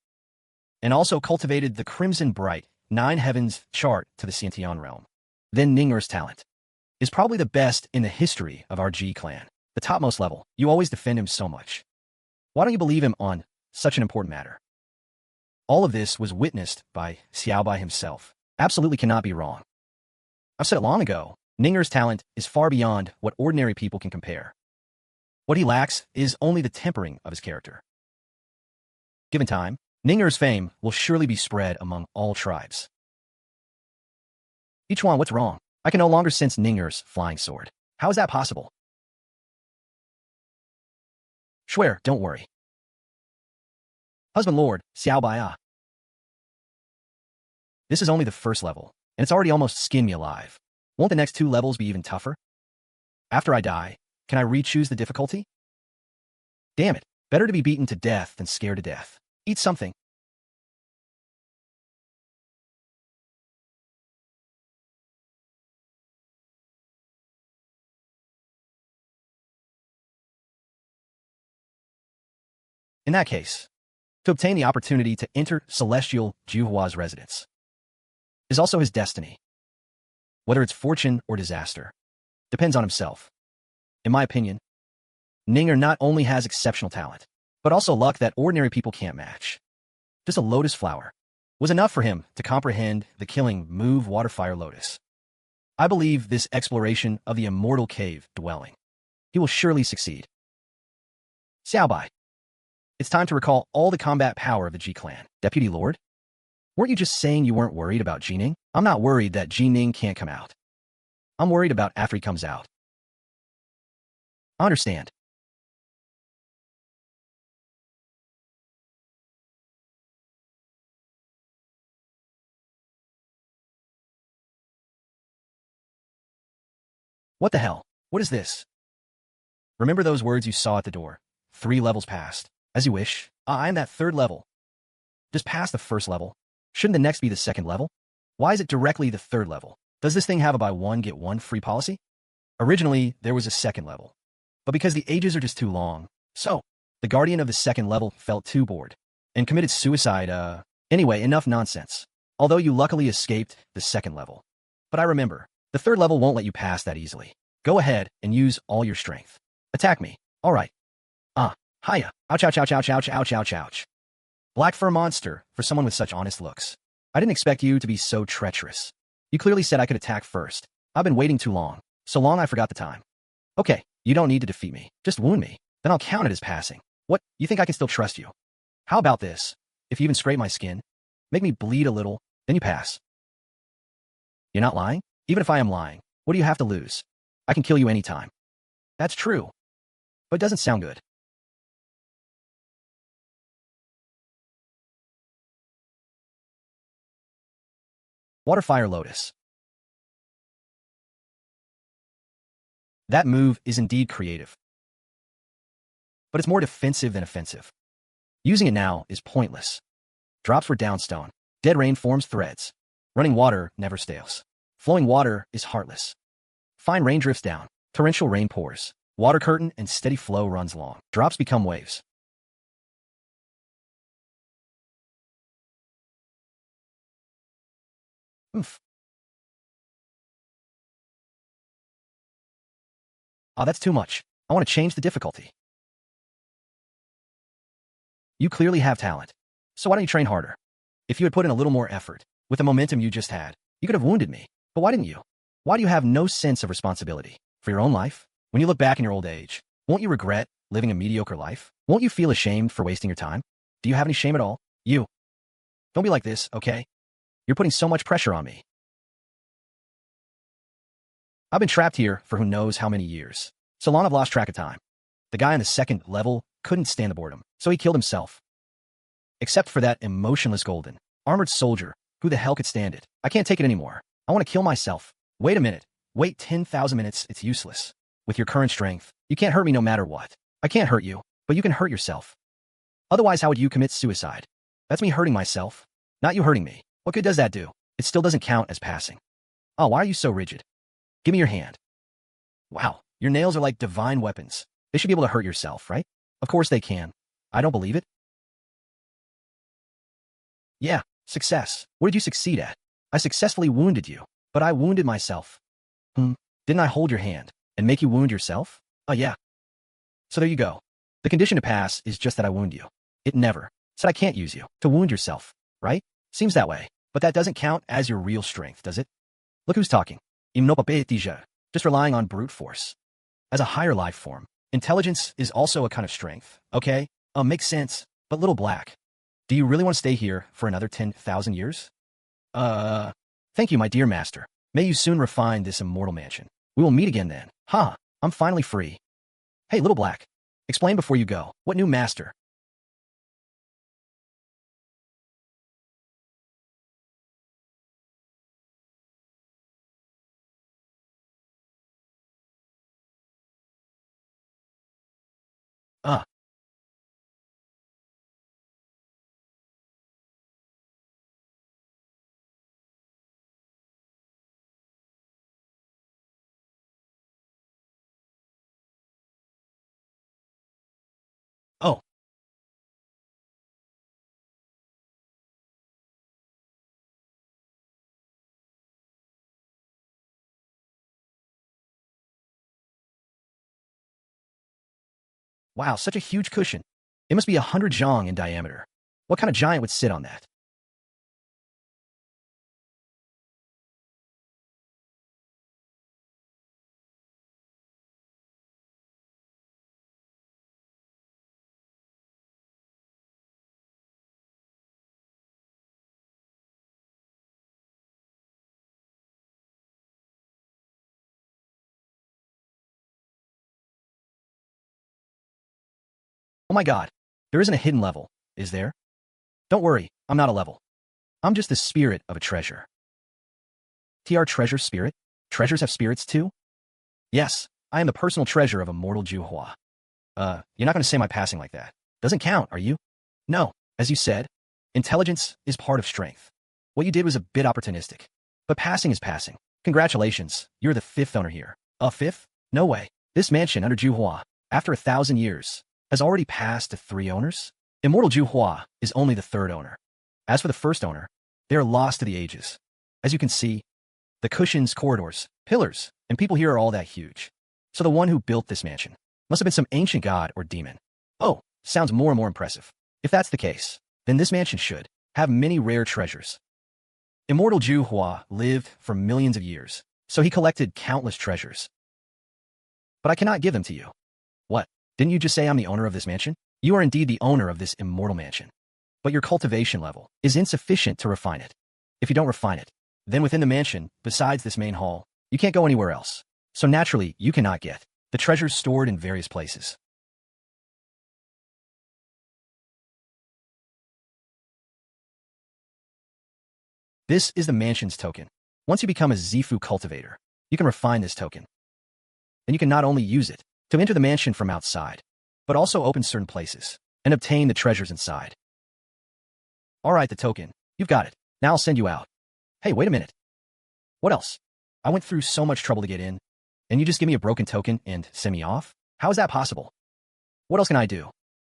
and also cultivated the Crimson Bright 9 Heavens chart to the Xiantian realm. Then Ninger's talent. is probably the best in the history of our Ji clan. The topmost level. You always defend him so much. Why don't you believe him on such an important matter? All of this was witnessed by Xiaobai himself. Absolutely cannot be wrong. I've said it long ago. Ninger's talent is far beyond what ordinary people can compare. What he lacks is only the tempering of his character. Given time, Ninger's fame will surely be spread among all tribes. Each one, what's wrong? I can no longer sense Ninger's flying sword. How is that possible? Swear, don't worry. Husband Lord, Xiaobaya. This is only the first level, and it's already almost skinned me alive. Won't the next 2 levels be even tougher? After I die, can I re-choose the difficulty? Damn it, better to be beaten to death than scared to death. Eat something. In that case, to obtain the opportunity to enter Celestial Juhua's residence is also his destiny. Whether it's fortune or disaster, depends on himself. In my opinion, Ninger not only has exceptional talent, but also luck that ordinary people can't match. Just a lotus flower was enough for him to comprehend the killing move Water Fire Lotus. I believe this exploration of the Immortal Cave dwelling, he will surely succeed. Xiaobai. It's time to recall all the combat power of the Ji clan. Deputy Lord? Weren't you just saying you weren't worried about Ji Ning? I'm not worried that Ji Ning can't come out. I'm worried about after he comes out. I understand. What the hell? What is this? Remember those words you saw at the door? 3 levels past. As you wish. I am that 3rd level. Just past the 1st level. Shouldn't the next be the 2nd level? Why is it directly the 3rd level? Does this thing have a buy one get one free policy? Originally, there was a 2nd level. But because the ages are just too long, so the guardian of the 2nd level felt too bored and committed suicide. Anyway, enough nonsense. Although you luckily escaped the 2nd level. But I remember, the 3rd level won't let you pass that easily. Go ahead and use all your strength. Attack me. All right. Hiya. Ouch, ouch, ouch, ouch, ouch, ouch, ouch, ouch. Black fur monster for someone with such honest looks. I didn't expect you to be so treacherous. You clearly said I could attack first. I've been waiting too long. So long I forgot the time. Okay, you don't need to defeat me. Just wound me. Then I'll count it as passing. What? You think I can still trust you? How about this? If you even scrape my skin, make me bleed a little, then you pass. You're not lying? Even if I am lying, what do you have to lose? I can kill you anytime. That's true. But it doesn't sound good. Water Fire Lotus. That move is indeed creative. But it's more defensive than offensive. Using it now is pointless. Drops were downstone. Dead rain forms threads. Running water never stales. Flowing water is heartless. Fine rain drifts down. Torrential rain pours. Water curtain and steady flow runs long. Drops become waves. Oof. Oh, that's too much. I want to change the difficulty. You clearly have talent. So why don't you train harder? If you had put in a little more effort, with the momentum you just had, you could have wounded me. But why didn't you? Why do you have no sense of responsibility for your own life? When you look back in your old age, won't you regret living a mediocre life? Won't you feel ashamed for wasting your time? Do you have any shame at all? You. Don't be like this, okay? You're putting so much pressure on me. I've been trapped here for who knows how many years. So long I've lost track of time. The guy on the 2nd level couldn't stand the boredom, so he killed himself. Except for that emotionless golden, armored soldier, who the hell could stand it? I can't take it anymore. I want to kill myself. Wait a minute. Wait 10,000 minutes, it's useless. With your current strength, you can't hurt me no matter what. I can't hurt you, but you can hurt yourself. Otherwise, how would you commit suicide? That's me hurting myself, not you hurting me. What good does that do? It still doesn't count as passing. Oh, why are you so rigid? Give me your hand. Wow, your nails are like divine weapons. They should be able to hurt yourself, right? Of course they can. I don't believe it. Yeah, success. What did you succeed at? I successfully wounded you, but I wounded myself. Didn't Didn't I hold your hand and make you wound yourself? Oh yeah. So there you go. The condition to pass is just that I wound you. It never said I can't use you to wound yourself, right? Seems that way. But that doesn't count as your real strength, does it? Look who's talking. Just relying on brute force. As a higher life form, intelligence is also a kind of strength, okay? Makes sense. But little black, do you really want to stay here for another 10,000 years? Thank you, my dear master. May you soon refine this immortal mansion. We will meet again then. Ha, I'm finally free. Hey, little black, explain before you go. What new master? Uh, oh, wow, such a huge cushion. It must be 100 zhang in diameter. What kind of giant would sit on that? Oh my god, there isn't a hidden level, is there? Don't worry, I'm not a level. I'm just the spirit of a treasure. TR treasure spirit? Treasures have spirits too? Yes, I am the personal treasure of Immortal Juhua. You're not going to say my passing like that. Doesn't count, are you? No, as you said, intelligence is part of strength. What you did was a bit opportunistic. But passing is passing. Congratulations, you're the 5th owner here. A 5th? No way. This mansion under Juhua, after 1,000 years, has already passed to 3 owners? Immortal Juhua is only the 3rd owner. As for the 1st owner, they are lost to the ages. As you can see, the cushions, corridors, pillars, and people here are all that huge. So the one who built this mansion must have been some ancient god or demon. Oh, sounds more and more impressive. If that's the case, then this mansion should have many rare treasures. Immortal Juhua lived for millions of years, so he collected countless treasures. But I cannot give them to you. What? Didn't you just say I'm the owner of this mansion? You are indeed the owner of this immortal mansion. But your cultivation level is insufficient to refine it. If you don't refine it, then within the mansion, besides this main hall, you can't go anywhere else. So naturally, you cannot get the treasures stored in various places. This is the mansion's token. Once you become a Zifu cultivator, you can refine this token. Then you can not only use it to enter the mansion from outside, but also open certain places and obtain the treasures inside. All right, the token. You've got it. Now I'll send you out. Hey, wait a minute. What else? I went through so much trouble to get in, and you just give me a broken token and send me off? How is that possible? What else can I do?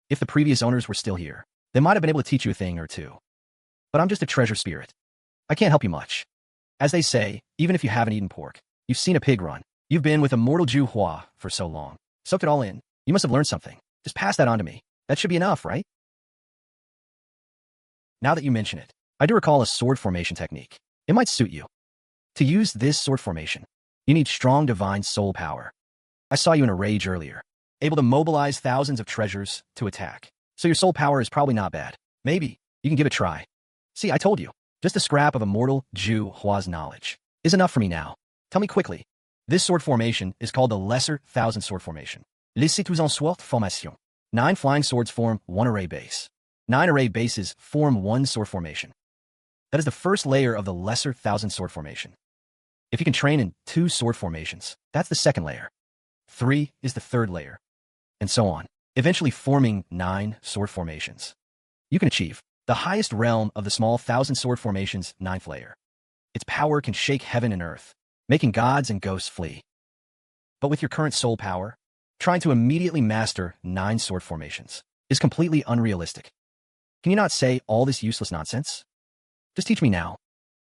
If the previous owners were still here, they might have been able to teach you a thing or two. But I'm just a treasure spirit. I can't help you much. As they say, even if you haven't eaten pork, you've seen a pig run. You've been with Immortal Juhua for so long. Soaked it all in. You must have learned something. Just pass that on to me. That should be enough, right? Now that you mention it, I do recall a sword formation technique. It might suit you. To use this sword formation, you need strong divine soul power. I saw you in a rage earlier, able to mobilize thousands of treasures to attack. So your soul power is probably not bad. Maybe you can give it a try. See, I told you. Just a scrap of Immortal Juhua's knowledge is enough for me now. Tell me quickly. This sword formation is called the Lesser Thousand Sword Formation. Les Citoyens en Sword Formation. 9 flying swords form 1 array base. 9 array bases form 1 sword formation. That is the first layer of the Lesser Thousand Sword Formation. If you can train in 2 sword formations, that's the second layer. 3 is the third layer, and so on, eventually forming 9 sword formations. You can achieve the highest realm of the small 1,000 sword formation's 9th layer. Its power can shake heaven and earth, making gods and ghosts flee. But with your current soul power, trying to immediately master 9 sword formations is completely unrealistic. Can you not say all this useless nonsense? Just teach me now.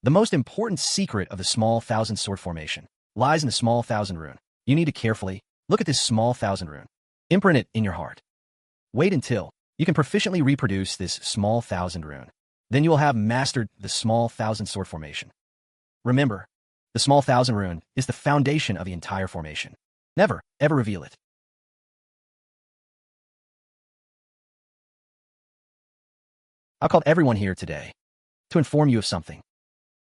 The most important secret of the small 1,000 sword formation lies in the small 1,000 rune. You need to carefully look at this small 1,000 rune. Imprint it in your heart. Wait until you can proficiently reproduce this small 1,000 rune. Then you will have mastered the small 1,000 sword formation. Remember, the small 1,000 rune is the foundation of the entire formation. Never, ever reveal it. I've called everyone here today to inform you of something.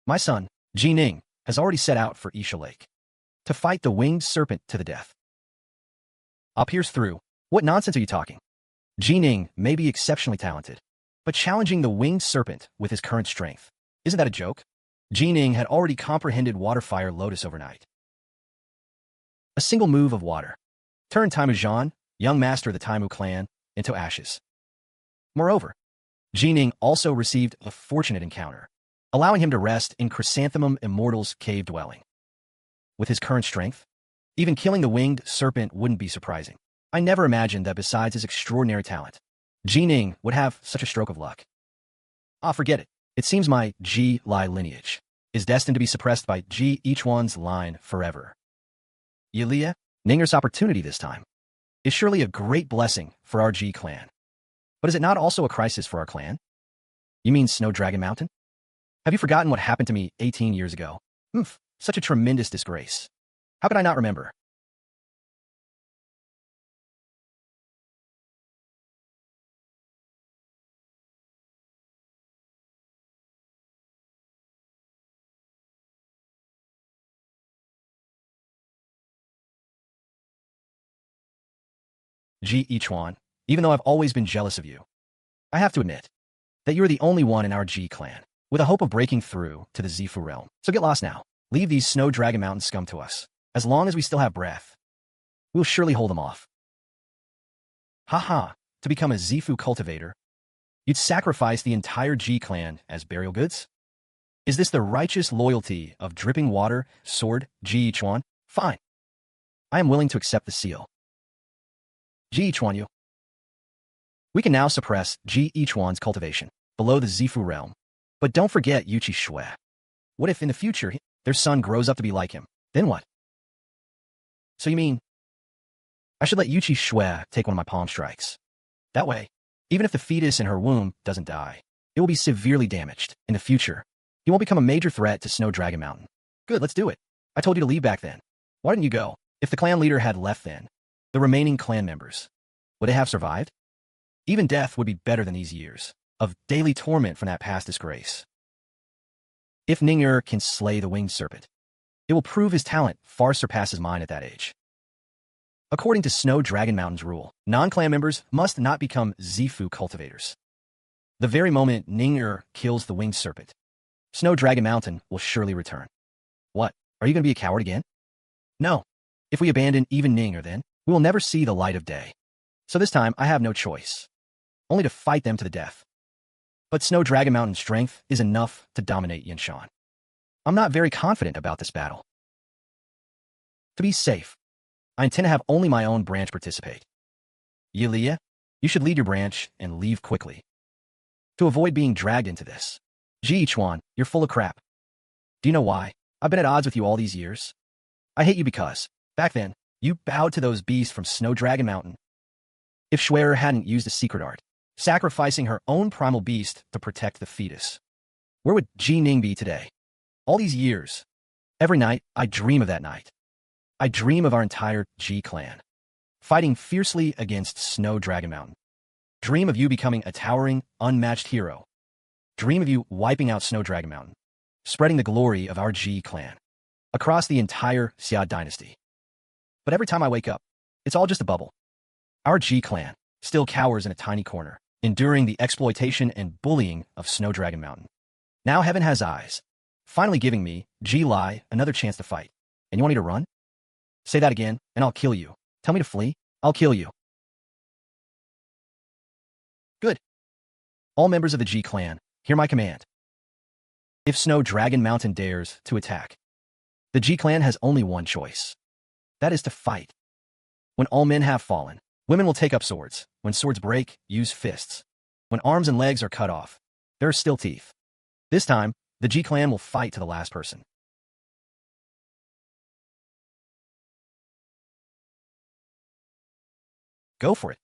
My son, Ji Ning, has already set out for Isha Lake to fight the winged serpent to the death. I'll pierce through. What nonsense are you talking? Ji Ning may be exceptionally talented, but challenging the winged serpent with his current strength, isn't that a joke? Ji Ning had already comprehended Water Fire Lotus overnight. A single move of water turned Taimu Zhan, young master of the Taimu clan, into ashes. Moreover, Ji Ning also received a fortunate encounter, allowing him to rest in Chrysanthemum Immortal's cave dwelling. With his current strength, even killing the winged serpent wouldn't be surprising. I never imagined that besides his extraordinary talent, Ji Ning would have such a stroke of luck. Ah, forget it. It seems my Ji Lai lineage is destined to be suppressed by Ji Ichuan's line forever. Yilia, Ninger's opportunity this time is surely a great blessing for our Ji clan. But is it not also a crisis for our clan? You mean Snow Dragon Mountain? Have you forgotten what happened to me 18 years ago? Such a tremendous disgrace. How could I not remember? Ji Ichuan, even though I've always been jealous of you, I have to admit that you're the only one in our Ji clan with a hope of breaking through to the Zifu realm. So get lost now. Leave these Snow Dragon Mountain scum to us. As long as we still have breath, we'll surely hold them off. Haha, to become a Zifu cultivator, you'd sacrifice the entire Ji clan as burial goods? Is this the righteous loyalty of Dripping Water, Sword, Ji Ichuan? Fine. I am willing to accept the seal. Ji Ichuan you. We can now suppress Ji Ichuan's cultivation below the Zifu realm. But don't forget Yuchi Shui. What if in the future their son grows up to be like him? Then what? So you mean I should let Yuchi Shui take one of my palm strikes? That way, even if the fetus in her womb doesn't die, it will be severely damaged. In the future, he won't become a major threat to Snow Dragon Mountain. Good, let's do it. I told you to leave back then. Why didn't you go? If the clan leader had left then, the remaining clan members, would they have survived? Even death would be better than these years of daily torment from that past disgrace. If Ning can slay the winged serpent, it will prove his talent far surpasses mine at that age. According to Snow Dragon Mountain's rule, non-clan members must not become Zifu cultivators. The very moment Ning kills the winged serpent, Snow Dragon Mountain will surely return. What? Are you going to be a coward again? No. If we abandon even Ning then, we will never see the light of day. So this time, I have no choice. Only to fight them to the death. But Snow Dragon Mountain's strength is enough to dominate Xiantian. I'm not very confident about this battle. To be safe, I intend to have only my own branch participate. Yilia, you should lead your branch and leave quickly. To avoid being dragged into this. Ji Ichuan, you're full of crap. Do you know why? I've been at odds with you all these years. I hate you because, back then, you bowed to those beasts from Snow Dragon Mountain. If Shui hadn't used a secret art, sacrificing her own primal beast to protect the fetus, where would Ji Ning be today? All these years, every night, I dream of that night. I dream of our entire Ji clan, fighting fiercely against Snow Dragon Mountain. Dream of you becoming a towering, unmatched hero. Dream of you wiping out Snow Dragon Mountain, spreading the glory of our Ji clan across the entire Xia dynasty. But every time I wake up, it's all just a bubble. Our Ji clan still cowers in a tiny corner, enduring the exploitation and bullying of Snow Dragon Mountain. Now heaven has eyes, finally giving me, Ji Lai, another chance to fight. And you want me to run? Say that again, and I'll kill you. Tell me to flee, I'll kill you. Good. All members of the Ji clan, hear my command. If Snow Dragon Mountain dares to attack, the Ji clan has only one choice. That is to fight. When all men have fallen, women will take up swords. When swords break, use fists. When arms and legs are cut off, there are still teeth. This time, the Ji clan will fight to the last person. Go for it.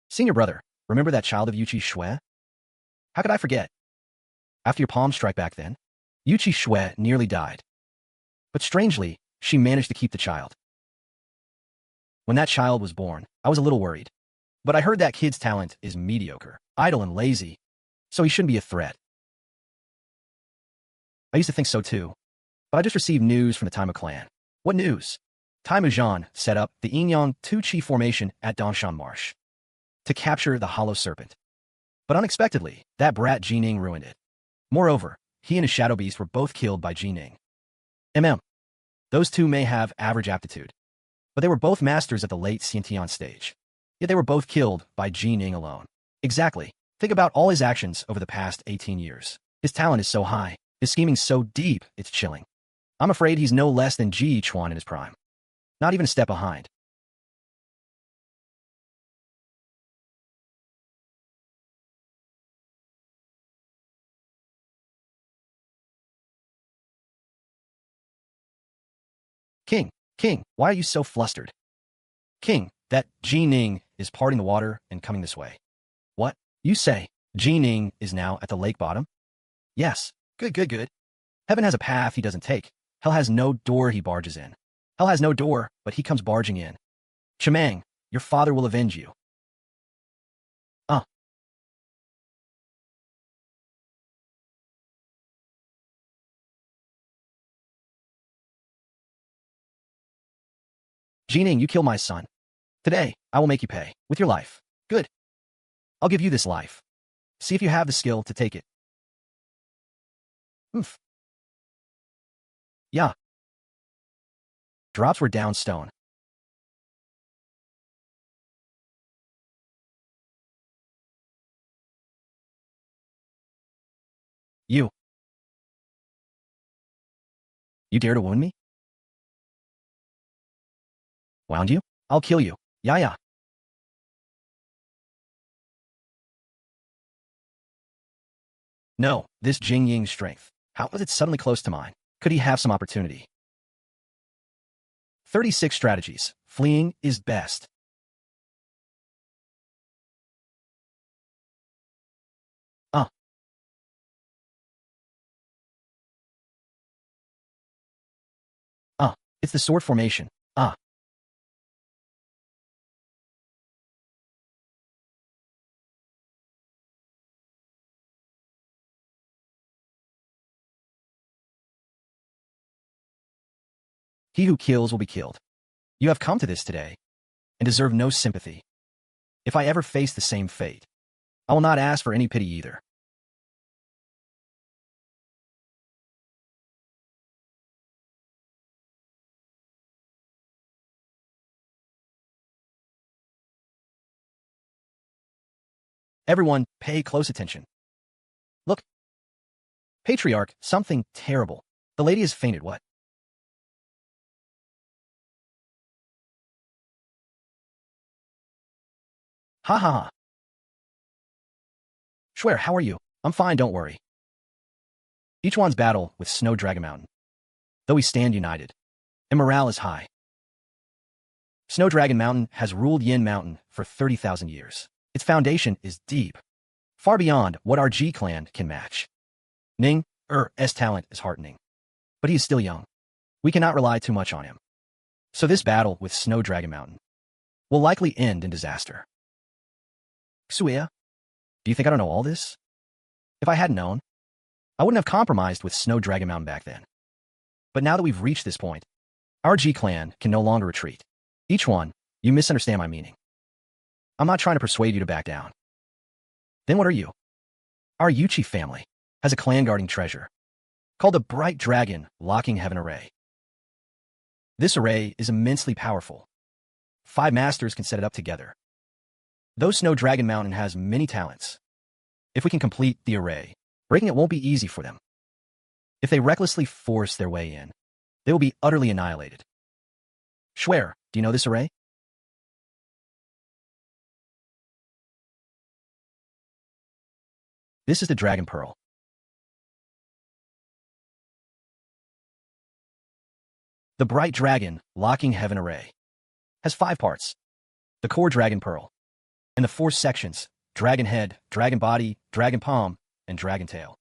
Senior brother, remember that child of Yuchi Shui? How could I forget? After your palm strike back then, Yuchi Shui nearly died. But strangely, she managed to keep the child. When that child was born, I was a little worried. But I heard that kid's talent is mediocre, idle and lazy, so he shouldn't be a threat. I used to think so too. But I just received news from the Taima clan. What news? Taima Zhan set up the Yinyang 2-Chi formation at Dongshan Marsh to capture the Hollow Serpent. But unexpectedly, that brat Ji Ning ruined it. Moreover, he and his shadow beast were both killed by Ji Ning. Those two may have average aptitude, but they were both masters at the late Xiantian stage. Yet they were both killed by Ji Ning alone. Exactly. Think about all his actions over the past 18 years. His talent is so high, his scheming so deep, it's chilling. I'm afraid he's no less than Ji Chuan in his prime. Not even a step behind. King, why are you so flustered? King, that Ji Ning is parting the water and coming this way. What? You say Ji Ning is now at the lake bottom? Yes. Good. Heaven has a path he doesn't take. Hell has no door he barges in. Hell has no door, but he comes barging in. Chimang, your father will avenge you. Ji Ning, you killed my son. Today, I will make you pay. With your life. Good. I'll give you this life. See if you have the skill to take it. Oof. Yeah. Drops were down stone. You dare to wound me? Wound you? I'll kill you. Yeah. No, this Jing Ying's strength. How was it suddenly close to mine? Could he have some opportunity? 36 strategies. Fleeing is best. Uh. It's the sword formation. He who kills will be killed. You have come to this today, and deserve no sympathy. If I ever face the same fate, I will not ask for any pity either. Everyone, pay close attention. Look. Patriarch, something terrible. The lady has fainted, what? Ha. Schwer, how are you? I'm fine, don't worry. Each one's battle with Snow Dragon Mountain. Though we stand united, and morale is high. Snow Dragon Mountain has ruled Yin Mountain for 30,000 years. Its foundation is deep, far beyond what our Ji clan can match. Ning's talent is heartening, but he is still young. We cannot rely too much on him. So this battle with Snow Dragon Mountain will likely end in disaster. Xuya, do you think I don't know all this? If I hadn't known, I wouldn't have compromised with Snow Dragon Mountain back then. But now that we've reached this point, our Ji clan can no longer retreat. Each one, you misunderstand my meaning. I'm not trying to persuade you to back down. Then what are you? Our Yuchi family has a clan guarding treasure called the Bright Dragon Locking Heaven Array. This array is immensely powerful. 5 masters can set it up together. Though Snow Dragon Mountain has many talents, if we can complete the array, Breaking it won't be easy for them. If they recklessly force their way in, they will be utterly annihilated. Schwer, do you know this array? This is the Dragon Pearl. The Bright Dragon Locking Heaven array has 5 parts. The core Dragon Pearl, and the 4 sections, Dragon Head, Dragon Body, Dragon Palm, and Dragon Tail.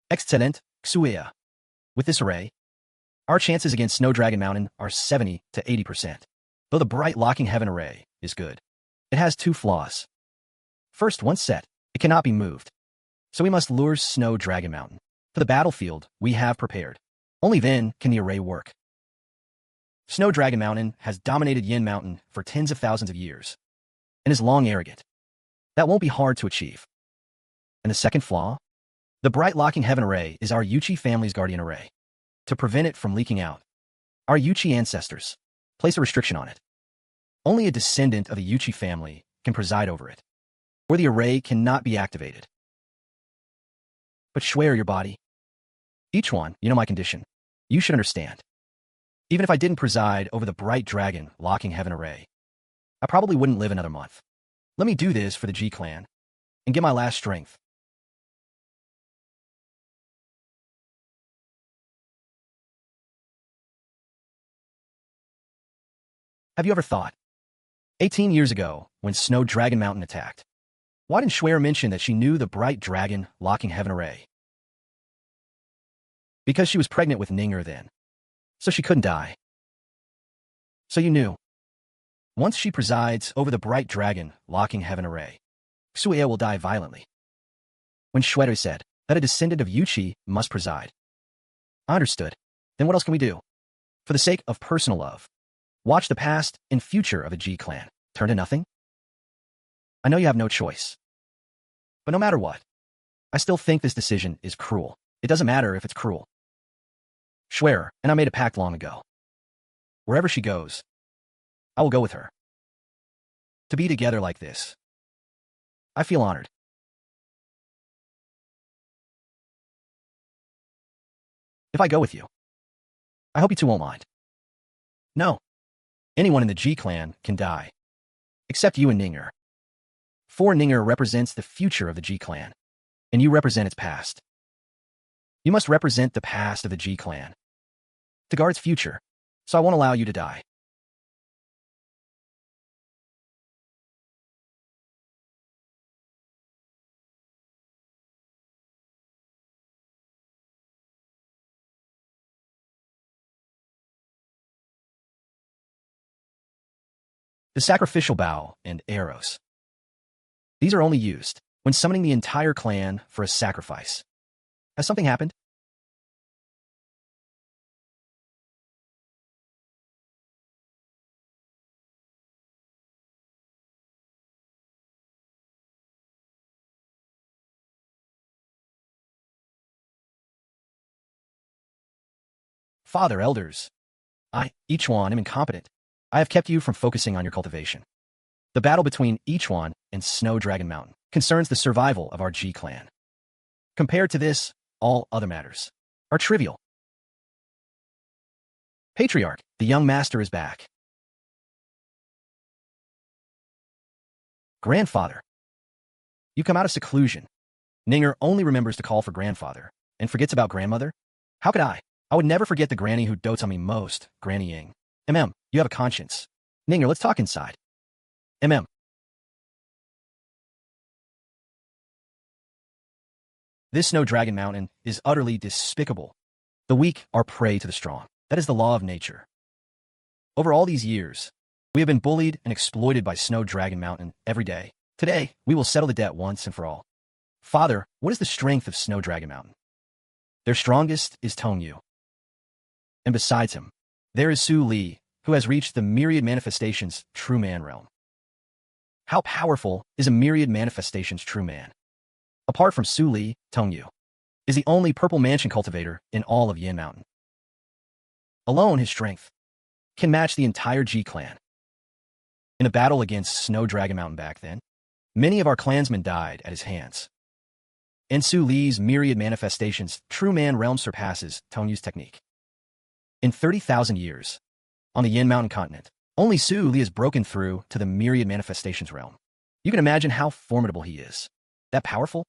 Excellent, Xuea. With this array, our chances against Snow Dragon Mountain are 70 to 80%. Though the Bright Locking Heaven array is good, it has 2 flaws. First, once set, it cannot be moved. So we must lure Snow Dragon Mountain to the battlefield we have prepared. Only then can the array work. Snow Dragon Mountain has dominated Yin Mountain for tens of thousands of years, and is long arrogant. That won't be hard to achieve. And the second flaw? The Bright Locking Heaven array is our Yuchi family's guardian array. To prevent it from leaking out, our Yuchi ancestors place a restriction on it. Only a descendant of the Yuchi family can preside over it, or the array cannot be activated. But Schwer your body. Each one, you know my condition. You should understand. Even if I didn't preside over the Bright Dragon Locking Heaven array, I probably wouldn't live another month. Let me do this for the Ji clan, and get my last strength. Have you ever thought, 18 years ago, when Snow Dragon Mountain attacked, why didn't Schwer mention that she knew the Bright Dragon Locking Heaven array? Because she was pregnant with Ninger then, so she couldn't die. So you knew. Once she presides over the Bright Dragon Locking Heaven array, Xuea will die violently. When Schwer said that a descendant of Yuchi must preside, I understood. Then what else can we do? For the sake of personal love, watch the past and future of the Ji clan turn to nothing? I know you have no choice. But no matter what, I still think this decision is cruel. It doesn't matter if it's cruel. Schwer and I made a pact long ago. Wherever she goes, I will go with her. To be together like this, I feel honored. If I go with you, I hope you two won't mind. No. Anyone in the Ji clan can die, except you and Ninger. For Ninger represents the future of the Ji clan, and you represent its past. You must represent the past of the Ji clan to guard its future, so I won't allow you to die. The sacrificial bow and arrows. These are only used when summoning the entire clan for a sacrifice. Has something happened? Father, elders, each one, am incompetent. I have kept you from focusing on your cultivation. The battle between each one and Snow Dragon Mountain concerns the survival of our Ji clan. Compared to this, all other matters are trivial. Patriarch, the young master is back. Grandfather, you come out of seclusion. Ninger only remembers to call for grandfather and forgets about grandmother. How could I? I would never forget the granny who dotes on me most, Granny Ying. You have a conscience. Ninger, let's talk inside. This Snow Dragon Mountain is utterly despicable. The weak are prey to the strong. That is the law of nature. Over all these years, we have been bullied and exploited by Snow Dragon Mountain every day. Today, we will settle the debt once and for all. Father, what is the strength of Snow Dragon Mountain? Their strongest is Tongyu. And besides him, there is Su Li, who has reached the myriad manifestations true man realm. How powerful is a myriad manifestations true man? Apart from Su Li, Tongyu is the only purple mansion cultivator in all of Yin Mountain. Alone, his strength can match the entire Ji clan. In a battle against Snow Dragon Mountain back then, many of our clansmen died at his hands. In Su Li's myriad manifestations, true man realm surpasses Tongyu's technique. In 30,000 years, on the Yin Mountain continent, only Su Li has broken through to the myriad manifestations realm. You can imagine how formidable he is. That powerful?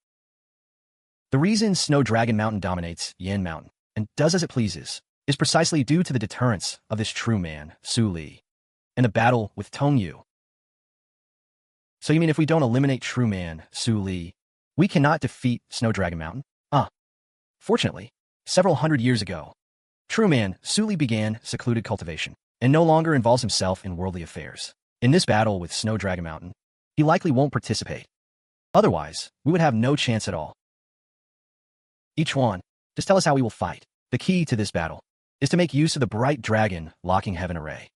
The reason Snow Dragon Mountain dominates Yin Mountain and does as it pleases is precisely due to the deterrence of this true man, Su Li, in a battle with Tongyu. So you mean if we don't eliminate true man, Su Li, we cannot defeat Snow Dragon Mountain? Fortunately, several hundred years ago, true man, Su Li began secluded cultivation and no longer involves himself in worldly affairs. In this battle with Snow Dragon Mountain, he likely won't participate. Otherwise, we would have no chance at all. Each one, just tell us how we will fight. The key to this battle is to make use of the bright dragon locking heaven array.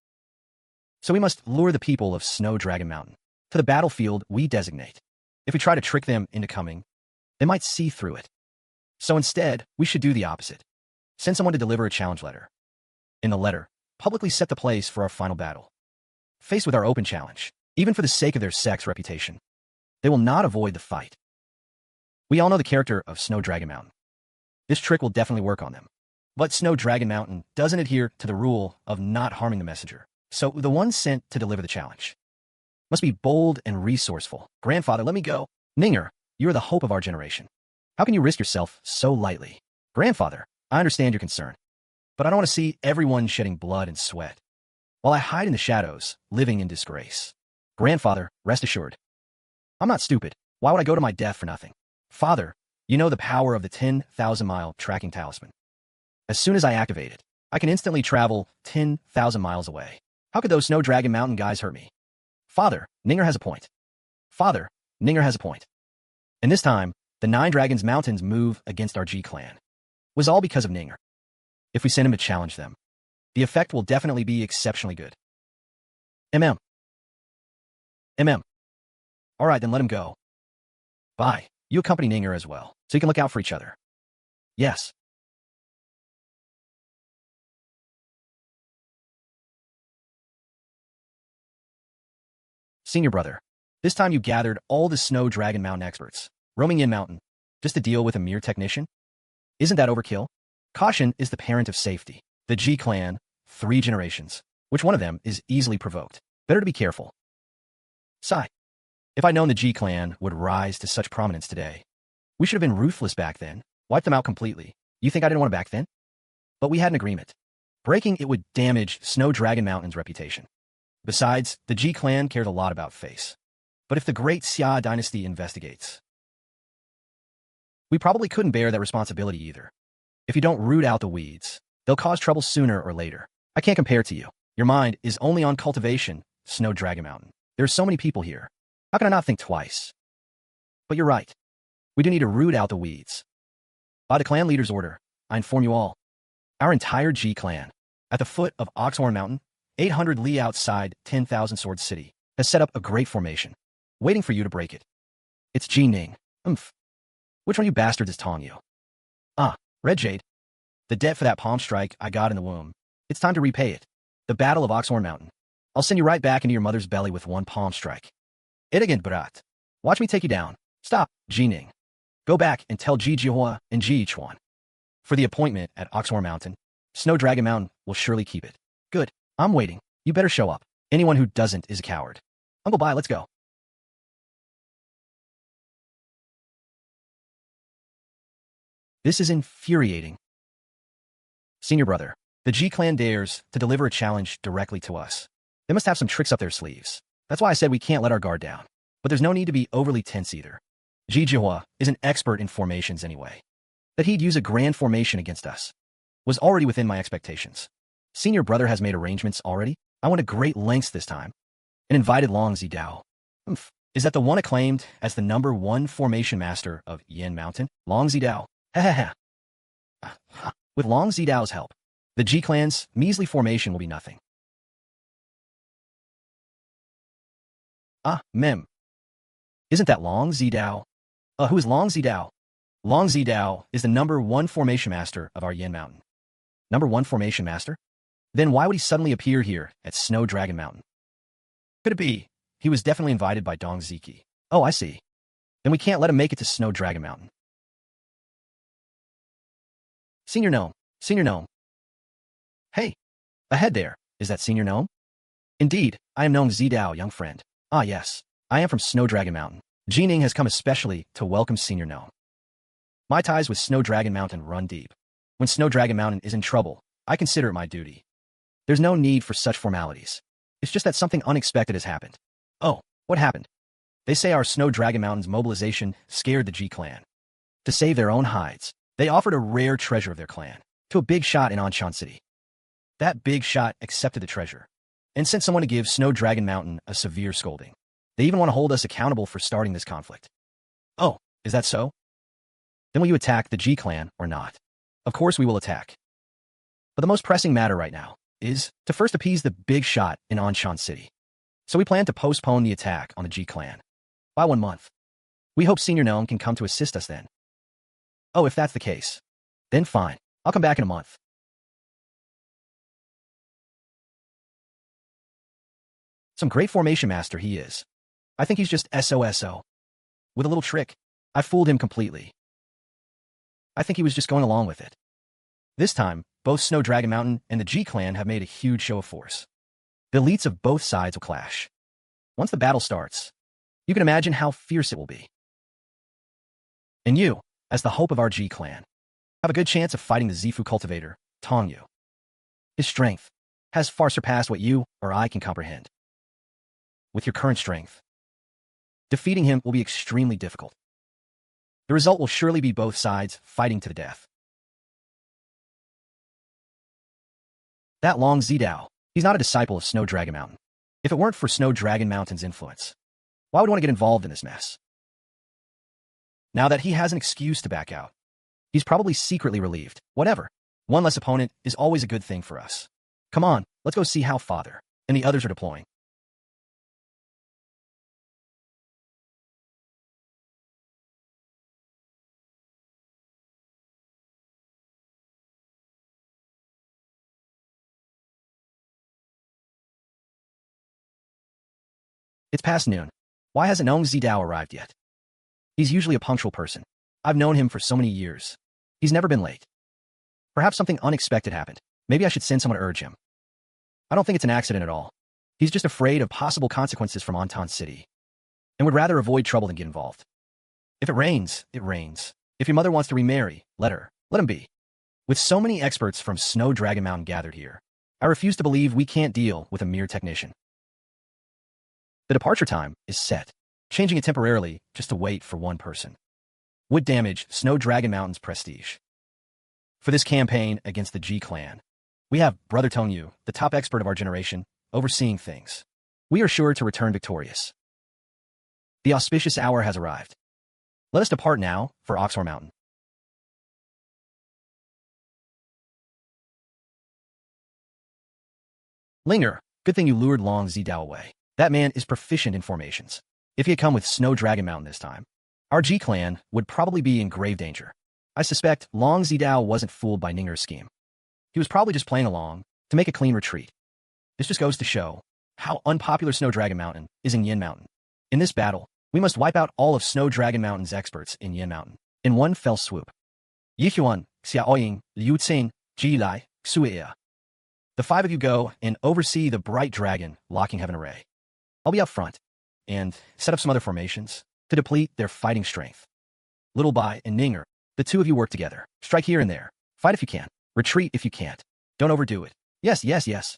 So we must lure the people of Snow Dragon Mountain to the battlefield we designate. If we try to trick them into coming, they might see through it. So instead, we should do the opposite. Send someone to deliver a challenge letter. In the letter, publicly set the place for our final battle. Faced with our open challenge, even for the sake of their sex reputation, they will not avoid the fight. We all know the character of Snow Dragon Mountain. This trick will definitely work on them. But Snow Dragon Mountain doesn't adhere to the rule of not harming the messenger. So the one sent to deliver the challenge must be bold and resourceful. Grandfather, let me go. Ninger, you are the hope of our generation. How can you risk yourself so lightly? Grandfather, I understand your concern, but I don't want to see everyone shedding blood and sweat while I hide in the shadows, living in disgrace. Grandfather, rest assured. I'm not stupid. Why would I go to my death for nothing? Father, you know the power of the 10,000-mile tracking talisman. As soon as I activate it, I can instantly travel 10,000 miles away. How could those Snow Dragon Mountain guys hurt me? Father, Ninger has a point. Father, Ninger has a point. And this time, the 9 Dragons Mountains move against our Ji clan. Was all because of Ninger. If we send him to challenge them, the effect will definitely be exceptionally good. MM. All right, then let him go. Bye. You accompany Ninger as well, so you can look out for each other. Yes. Senior brother, this time you gathered all the Snow Dragon Mountain experts, roaming in mountain, just to deal with a mere technician? Isn't that overkill? Caution is the parent of safety. The Ji clan, 3 generations. Which one of them is easily provoked? Better to be careful. Sigh. If I'd known the Ji clan would rise to such prominence today, we should have been ruthless back then, wiped them out completely. You think I didn't want to back then? But we had an agreement. Breaking it would damage Snow Dragon Mountain's reputation. Besides, the Ji clan cared a lot about face. But if the great Xia dynasty investigates, we probably couldn't bear that responsibility either. If you don't root out the weeds, they'll cause trouble sooner or later. I can't compare to you. Your mind is only on cultivation, Snow Dragon Mountain. There are so many people here. How can I not think twice? But you're right. We do need to root out the weeds. By the clan leader's order, I inform you all. Our entire Ji clan, at the foot of Oxhorn Mountain, 800 li outside 10,000 Sword City, has set up a great formation, waiting for you to break it. It's Ji Ning. Which one of you bastards is Tongyu? Red Jade. The debt for that palm strike I got in the womb. It's time to repay it. The Battle of Oxhorn Mountain. I'll send you right back into your mother's belly with 1 palm strike. Elegant brat. Watch me take you down. Stop, Ji Ning. Go back and tell Ji Jihua and Ji Chuan. For the appointment at Oxhorn Mountain, Snow Dragon Mountain will surely keep it. Good. I'm waiting. You better show up. Anyone who doesn't is a coward. Uncle, bye, let's go. This is infuriating. Senior brother, the Ji clan dares to deliver a challenge directly to us. They must have some tricks up their sleeves. That's why I said we can't let our guard down. But there's no need to be overly tense either. Ji Jihua is an expert in formations anyway. That he'd use a grand formation against us was already within my expectations. Senior brother has made arrangements already. I went to great lengths this time and invited Long Zidao. Is that the one acclaimed as the #1 formation master of Yin Mountain? Long Zidao. With Long Zidao's help, the Ji clan's measly formation will be nothing. Mem. Isn't that Long Zidao? Who is Long Zidao? Long Zidao is the #1 formation master of our Yin Mountain. #1 formation master? Then why would he suddenly appear here at Snow Dragon Mountain? Could it be? He was definitely invited by Dong Ziki. Oh, I see. Then we can't let him make it to Snow Dragon Mountain. Senior Gnome. Senior Gnome. Hey. Ahead there. Is that Senior Gnome? Indeed, I am Gnome Zidao, young friend. Ah, yes. I am from Snow Dragon Mountain. Ji Ning has come especially to welcome Senior Gnome. My ties with Snow Dragon Mountain run deep. When Snow Dragon Mountain is in trouble, I consider it my duty. There's no need for such formalities. It's just that something unexpected has happened. Oh, what happened? They say our Snow Dragon Mountain's mobilization scared the Ji clan. To save their own hides, they offered a rare treasure of their clan to a big shot in Anshan City. That big shot accepted the treasure and sent someone to give Snow Dragon Mountain a severe scolding. They even want to hold us accountable for starting this conflict. Oh, is that so? Then will you attack the Ji clan or not? Of course we will attack. But the most pressing matter right now is to first appease the big shot in Anshan City. So we plan to postpone the attack on the Ji clan by 1 month. We hope Senior Gnome can come to assist us then. Oh, if that's the case, then fine. I'll come back in a month. Some great formation master he is. I think he's just SOSO. With a little trick, I fooled him completely. I think he was just going along with it. This time, both Snow Dragon Mountain and the Ji clan have made a huge show of force. The elites of both sides will clash. Once the battle starts, you can imagine how fierce it will be. And you, as the hope of our Ji clan, have a good chance of fighting the Zifu cultivator, Tongyu. His strength has far surpassed what you or I can comprehend. With your current strength, defeating him will be extremely difficult. The result will surely be both sides fighting to the death. That Long Zidao, he's not a disciple of Snow Dragon Mountain. If it weren't for Snow Dragon Mountain's influence, why would he want to get involved in this mess? Now that he has an excuse to back out, he's probably secretly relieved. Whatever. One less opponent is always a good thing for us. Come on, let's go see how Father and the others are deploying. It's past noon. Why hasn't Gnome Zidao arrived yet? He's usually a punctual person. I've known him for so many years. He's never been late. Perhaps something unexpected happened. Maybe I should send someone to urge him. I don't think it's an accident at all. He's just afraid of possible consequences from Anshan City, and would rather avoid trouble than get involved. If it rains, it rains. If your mother wants to remarry, let her. Let him be. With so many experts from Snow Dragon Mountain gathered here, I refuse to believe we can't deal with a mere technician. The departure time is set. Changing it temporarily just to wait for one person would damage Snow Dragon Mountain's prestige. For this campaign against the Ji clan, we have Brother Tongyu, the top expert of our generation, overseeing things. We are sure to return victorious. The auspicious hour has arrived. Let us depart now for Oxor Mountain. Linger, good thing you lured Long Zidao away. That man is proficient in formations. If he had come with Snow Dragon Mountain this time, our Ji clan would probably be in grave danger. I suspect Long Zidao wasn't fooled by Ninger's scheme. He was probably just playing along to make a clean retreat. This just goes to show how unpopular Snow Dragon Mountain is in Yin Mountain. In this battle, we must wipe out all of Snow Dragon Mountain's experts in Yin Mountain in one fell swoop. Yihuan, Xiaoying, Liu Qing, Ji Lai, Xueya. The 5 of you go and oversee the Bright Dragon Locking Heaven Array. I'll be up front and set up some other formations to deplete their fighting strength. Little Bai and Ninger, the 2 of you work together. Strike here and there. Fight if you can. Retreat if you can't. Don't overdo it. Yes, yes, yes.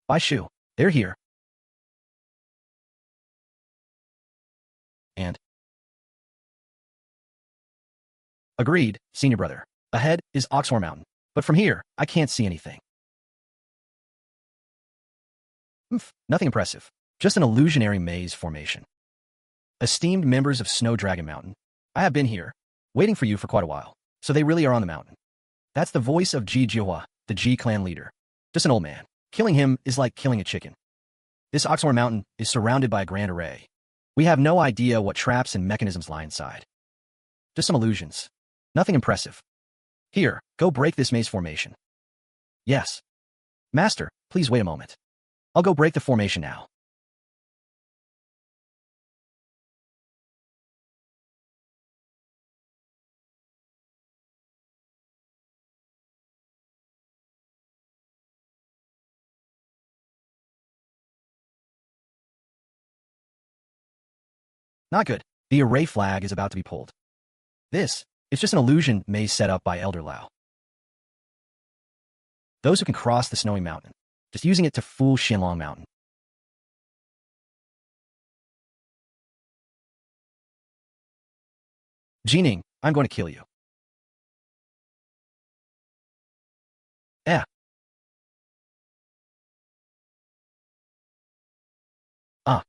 Bai Shu, they're here. And agreed, senior brother. Ahead is Oxor Mountain, but from here, I can't see anything. Nothing impressive. Just an illusionary maze formation. Esteemed members of Snow Dragon Mountain, I have been here, waiting for you for quite a while, so they really are on the mountain. That's the voice of Ji Jiahua, the Ji clan leader. Just an old man. Killing him is like killing a chicken. This Oxmoor mountain is surrounded by a grand array. We have no idea what traps and mechanisms lie inside. Just some illusions. Nothing impressive. Here, go break this maze formation. Yes. Master, please wait a moment. I'll go break the formation now. Not good. The array flag is about to be pulled. This is just an illusion maze set up by Elder Lao. Those who can cross the snowy mountain, just using it to fool Xianlong Mountain. Ji Ning, I'm going to kill you. Eh. Ah.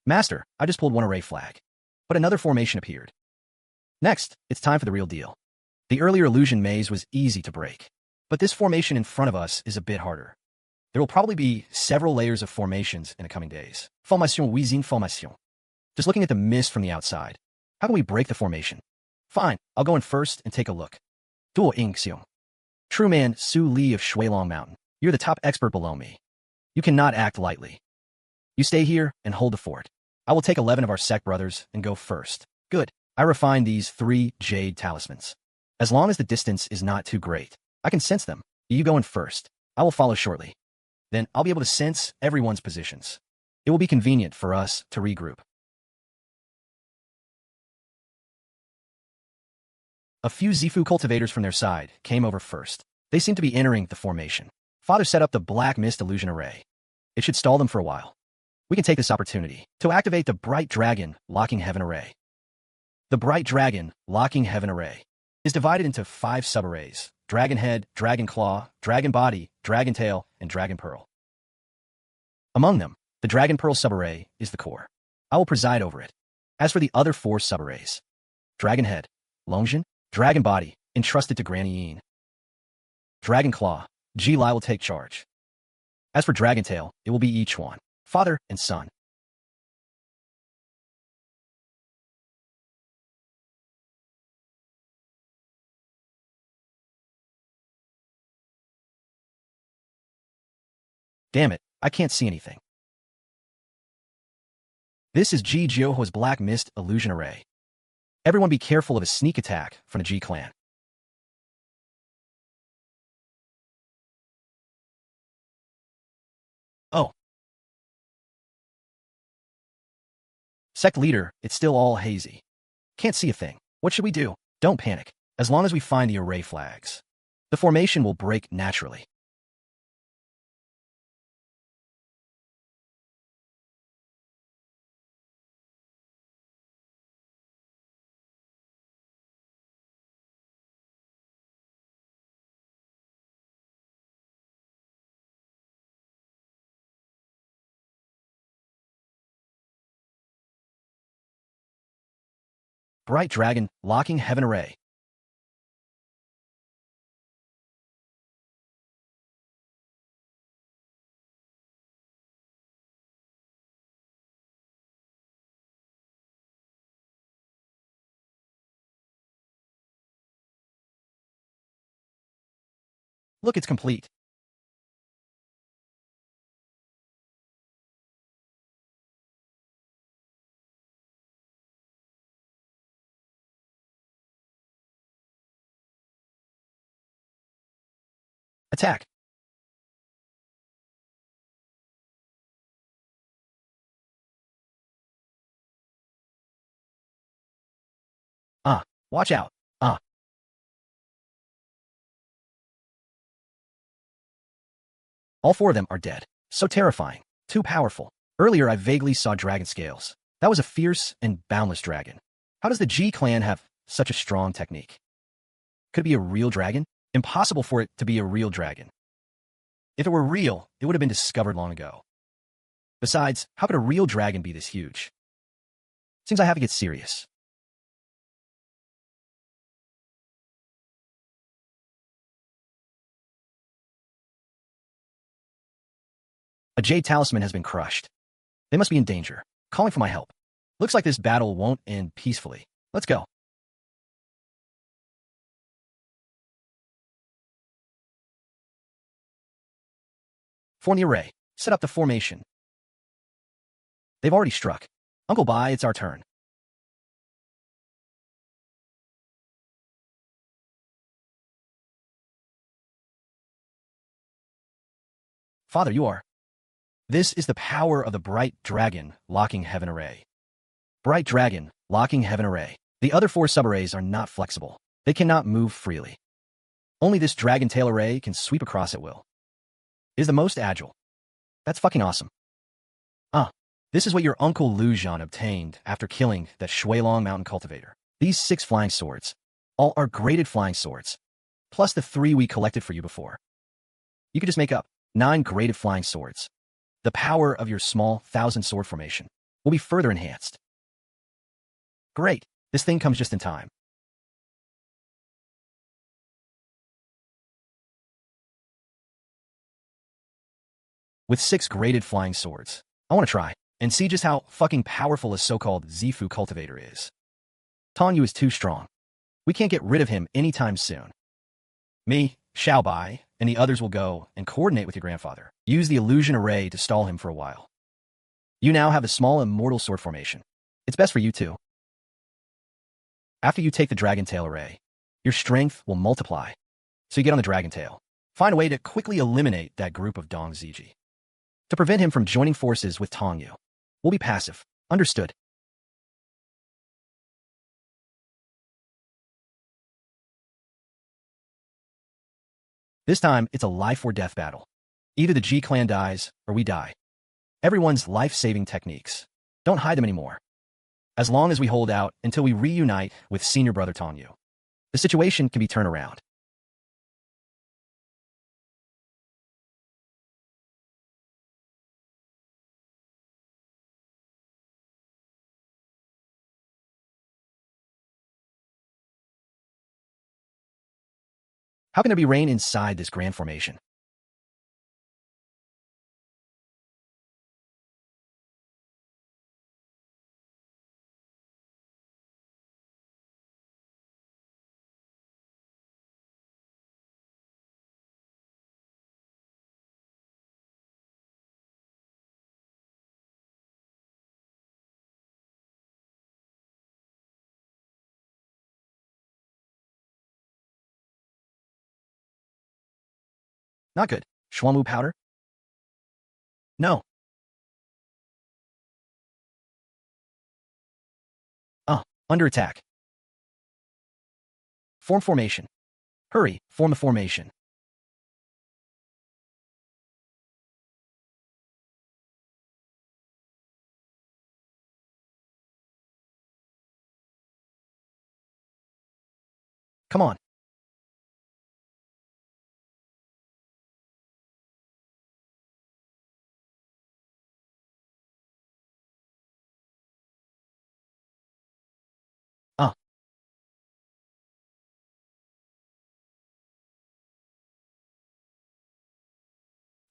Master, I just pulled one array flag. But another formation appeared. Next, it's time for the real deal. The earlier illusion maze was easy to break. But this formation in front of us is a bit harder. There will probably be several layers of formations in the coming days. Formation within formation. Just looking at the mist from the outside. How can we break the formation? Fine, I'll go in first and take a look. Duo Ing Xiong. True man Su Li of Shuilong Mountain. You're the top expert below me. You cannot act lightly. You stay here and hold the fort. I will take 11 of our sect brothers and go first. Good. I refined these 3 jade talismans. As long as the distance is not too great, I can sense them. You go in first. I will follow shortly. Then I'll be able to sense everyone's positions. It will be convenient for us to regroup. A few Zifu cultivators from their side came over first. They seem to be entering the formation. Father set up the black mist illusion array. It should stall them for a while. We can take this opportunity to activate the Bright Dragon Locking Heaven Array. The Bright Dragon Locking Heaven Array is divided into 5 subarrays: Dragon Head, Dragon Claw, Dragon Body, Dragon Tail, and Dragon Pearl. Among them, the Dragon Pearl subarray is the core. I will preside over it. As for the other 4 subarrays, Dragon Head, Longjin, Dragon Body, entrusted to Granny Yin. Dragon Claw, Ji Lai will take charge. As for Dragon Tail, it will be each one, father and son. Damn it, I can't see anything. This is Ji Jioho's Black Mist Illusion Array. Everyone be careful of a sneak attack from the Ji clan. Oh. Sect leader, it's still all hazy. Can't see a thing. What should we do? Don't panic. As long as we find the array flags, the formation will break naturally. Bright Dragon Locking Heaven Array. Look, it's complete. Attack. Ah, watch out. Ah. All 4 of them are dead. So terrifying. Too powerful. Earlier, I vaguely saw dragon scales. That was a fierce and boundless dragon. How does the Ji clan have such a strong technique? Could it be a real dragon? Impossible for it to be a real dragon. If it were real, it would have been discovered long ago. Besides, how could a real dragon be this huge? Seems I have to get serious. A Jade Talisman has been crushed. They must be in danger, calling for my help. Looks like this battle won't end peacefully. Let's go. Form the array. Set up the formation. They've already struck. Uncle Bai, it's our turn. Father, you are. This is the power of the Bright Dragon Locking Heaven Array. Bright Dragon Locking Heaven Array. The other 4 subarrays are not flexible. They cannot move freely. Only this Dragon Tail Array can sweep across at will. It is the most agile. That's fucking awesome. This is what your Uncle Lu Zhan obtained after killing that Shuilong Mountain Cultivator. These 6 flying swords, all are graded flying swords, plus the 3 we collected for you before. You could just make up 9 graded flying swords. The power of your small 1,000-sword formation will be further enhanced. Great, this thing comes just in time. With 6 graded flying swords, I want to try and see just how fucking powerful a so-called Zifu cultivator is. Tong Yu is too strong. We can't get rid of him anytime soon. Me, Xiao Bai, and the others will go and coordinate with your grandfather. Use the illusion array to stall him for a while. You now have a small immortal sword formation. It's best for you too. After you take the Dragon Tail array, your strength will multiply. So you get on the Dragon Tail. Find a way to quickly eliminate that group of Dong Ziji. To prevent him from joining forces with Tong Yu. We'll be passive. Understood. This time, it's a life or death battle. Either the Ji clan dies, or we die. Everyone's life-saving techniques. Don't hide them anymore. As long as we hold out until we reunite with senior brother Tong Yu, the situation can be turned around. How can there be rain inside this grand formation? Not good. Shuamu powder? No. Under attack. Form formation. Hurry, form a formation. Come on.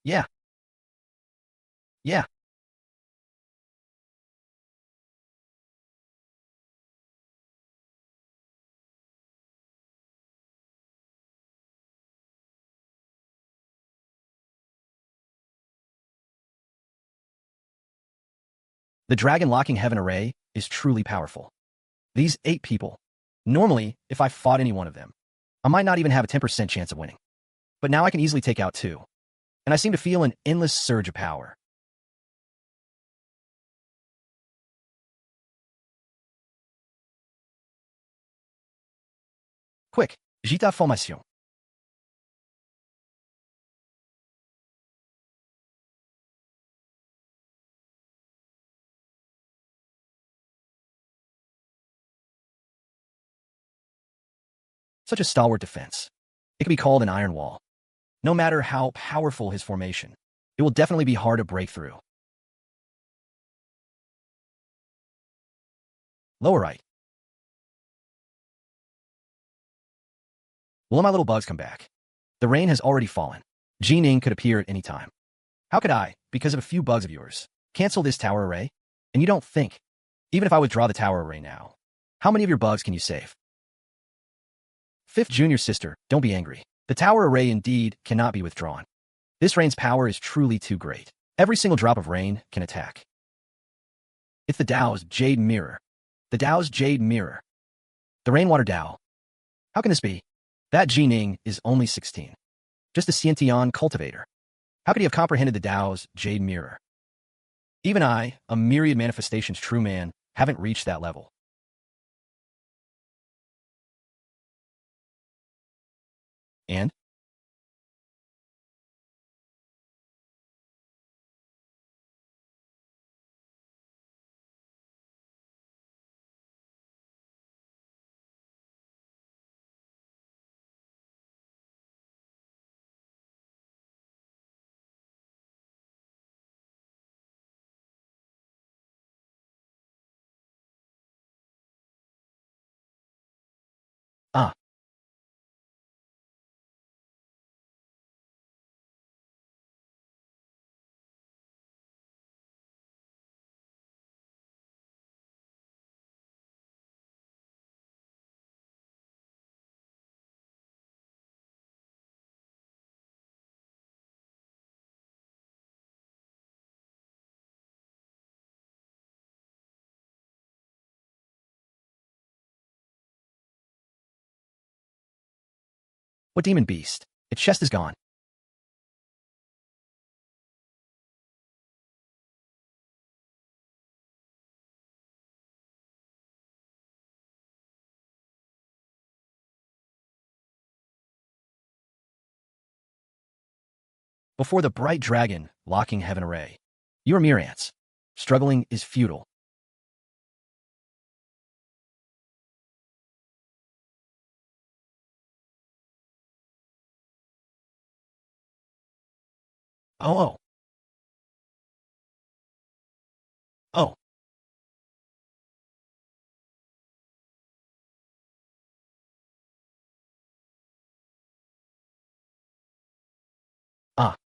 Yeah. Yeah. The Dragon Locking Heaven array is truly powerful. These 8 people. Normally, if I fought any one of them, I might not even have a 10% chance of winning. But now I can easily take out 2. And I seem to feel an endless surge of power. Quick, Jita Formation. Such a stalwart defense. It could be called an iron wall. No matter how powerful his formation, it will definitely be hard to break through. Lower right. Will my little bugs come back? The rain has already fallen. Ji Ning could appear at any time. How could I, because of a few bugs of yours, cancel this tower array? And you don't think, even if I withdraw the tower array now, how many of your bugs can you save? Fifth junior sister, don't be angry. The tower array indeed cannot be withdrawn. This rain's power is truly too great. Every single drop of rain can attack. It's the Tao's Jade Mirror. The Tao's Jade Mirror. The Rainwater Tao. How can this be? That Ji Ning is only 16. Just a Xiantian cultivator. How could he have comprehended the Tao's Jade Mirror? Even I, a myriad manifestations true man, haven't reached that level. And? Ah, what demon beast? Its chest is gone. Before the bright dragon locking heaven array. You are mere ants. Struggling is futile. Oh, oh, oh. Ah,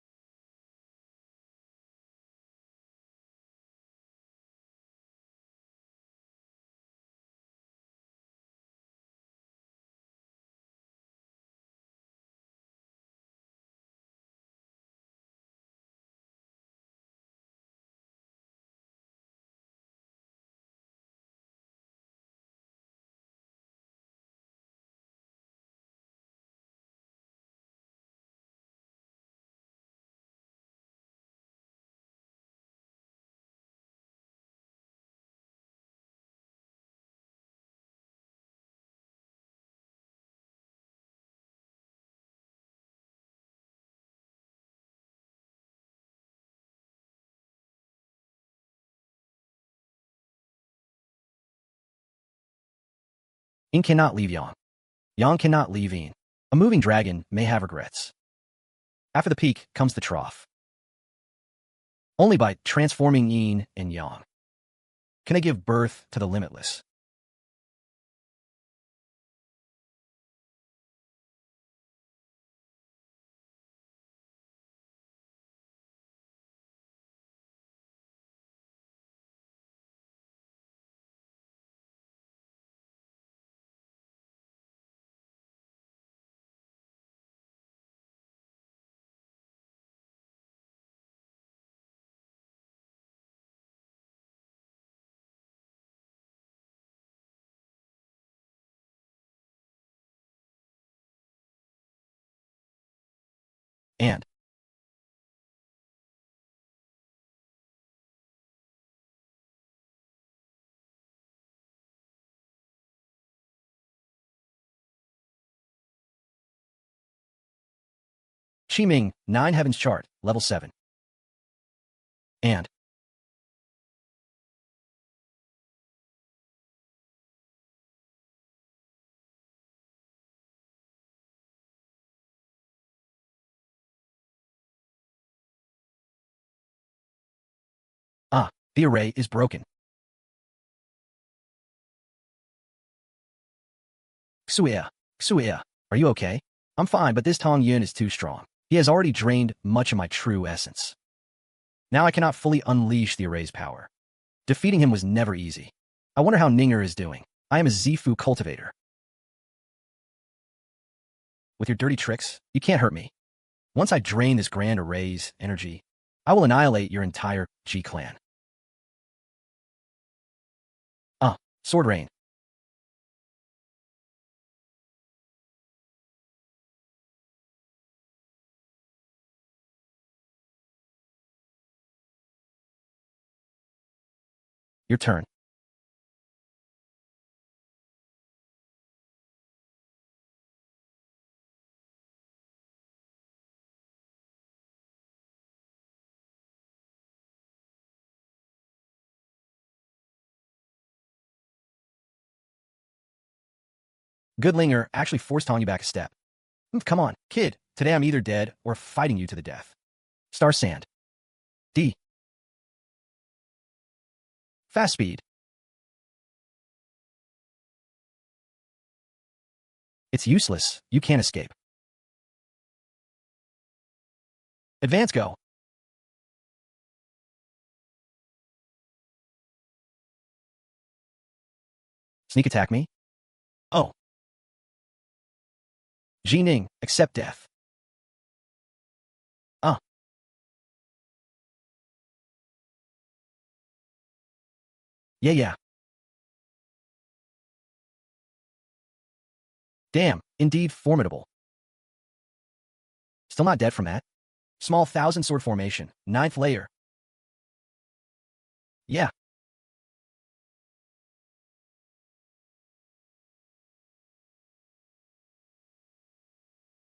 Ing cannot leave Yang. Yang cannot leave Ing. A moving dragon may have regrets. After the peak comes the trough. Only by transforming Yin and Yang can I give birth to the limitless. And Qi Ming, 9 Heavens Chart, Level 7. And ah, the array is broken. Xuya, Xuya, are you okay? I'm fine, but this Tong Yun is too strong. He has already drained much of my true essence. Now I cannot fully unleash the array's power. Defeating him was never easy. I wonder how Ninger is doing. I am a Zifu cultivator. With your dirty tricks, you can't hurt me. Once I drain this grand array's energy, I will annihilate your entire Ji clan. Sword rain. Your turn. Good Linger actually forced you back a step. Come on, kid. Today I'm either dead or fighting you to the death. Star Sand. D. Fast speed. It's useless. You can't escape. Advance go. Sneak attack me? Oh. Ji Ning, accept death. Yeah. Damn, indeed formidable. Still not dead from that? Small 1,000 sword formation, 9th layer. Yeah.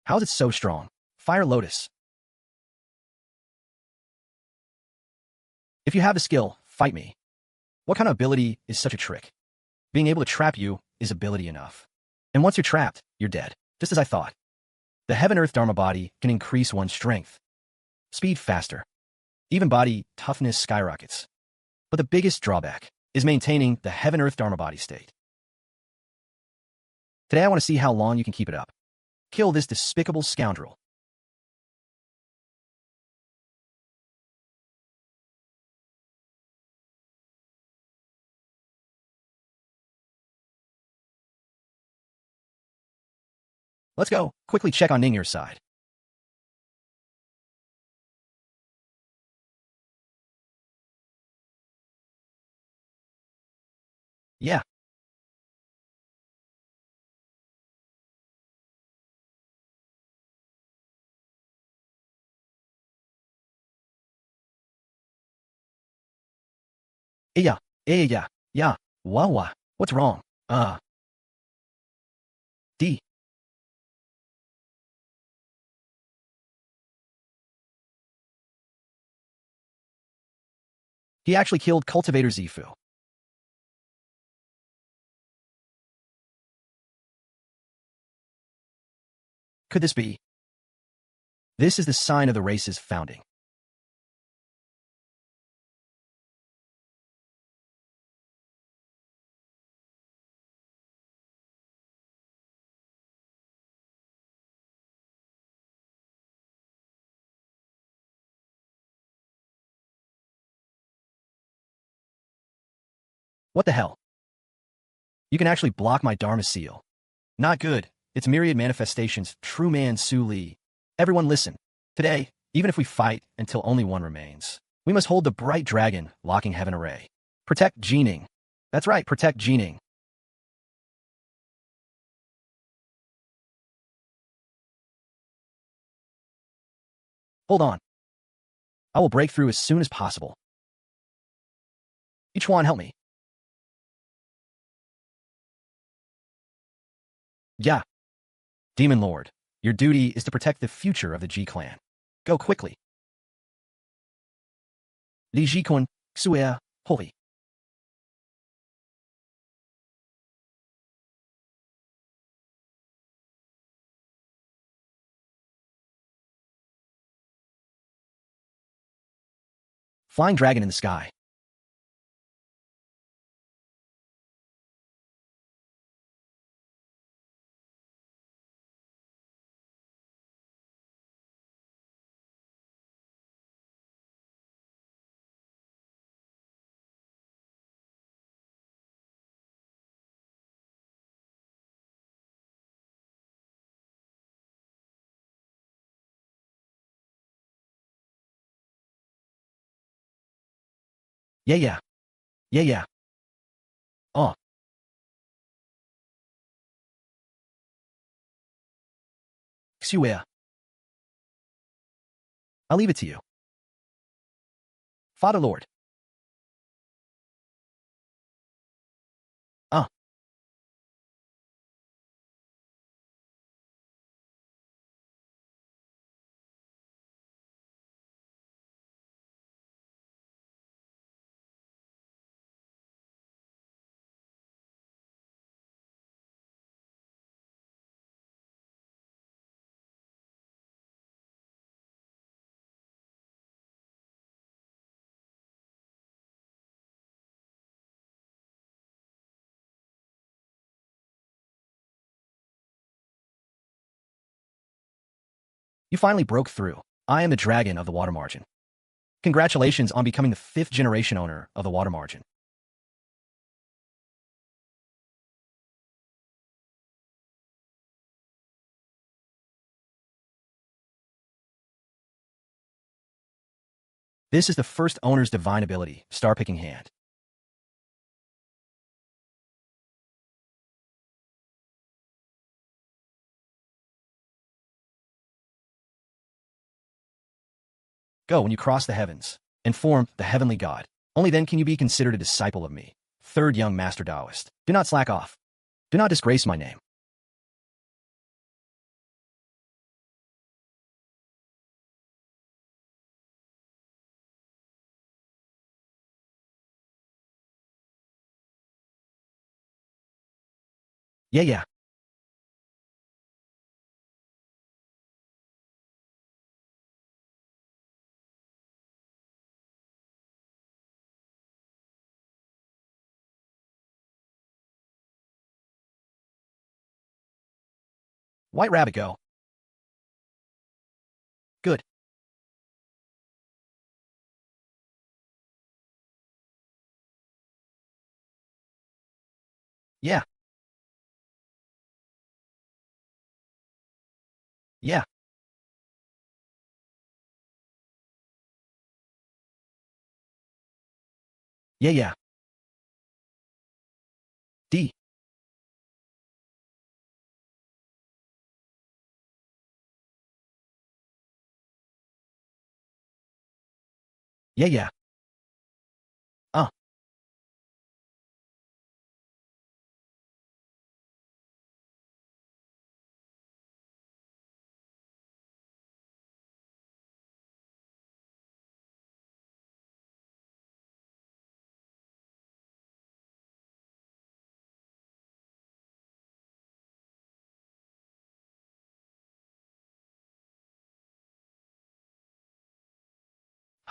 How is it so strong? Fire Lotus. If you have the skill, fight me. What kind of ability is such a trick? Being able to trap you is ability enough. And once you're trapped, you're dead. Just as I thought. The Heaven-Earth Dharma body can increase one's strength. Speed faster. Even body toughness skyrockets. But the biggest drawback is maintaining the Heaven-Earth Dharma body state. Today I want to see how long you can keep it up. Kill this despicable scoundrel. Let's go. Quickly check on Ningir's side. Yeah. Yeah. Yeah. Wah. What's wrong? D. He actually killed Cultivator Zifu. Could this be? This is the sign of the race's founding. What the hell? You can actually block my Dharma seal. Not good. It's myriad manifestations. True man Su Li. Everyone listen. Today, even if we fight until only one remains, we must hold the bright dragon, locking heaven array. Protect Ji Ning. That's right, protect Ji Ning. Hold on. I will break through as soon as possible. Each one help me. Yeah. Demon Lord, your duty is to protect the future of the Ji clan. Go quickly. Li Jikun, Xue, Holy. Flying dragon in the sky. Yeah, yeah. Yeah, yeah. Oh, Xue. I'll leave it to you. Father Lord. Ah, you finally broke through. I am the dragon of the water margin. Congratulations on becoming the 5th generation owner of the water margin. This is the first owner's divine ability, star picking hand. Go when you cross the heavens and form the heavenly god. Only then can you be considered a disciple of me. Third young master Taoist. Do not slack off. Do not disgrace my name. Yeah, yeah. White rabbit go. Good. Yeah, yeah. Yeah, yeah. D. Yeah, yeah. Uh.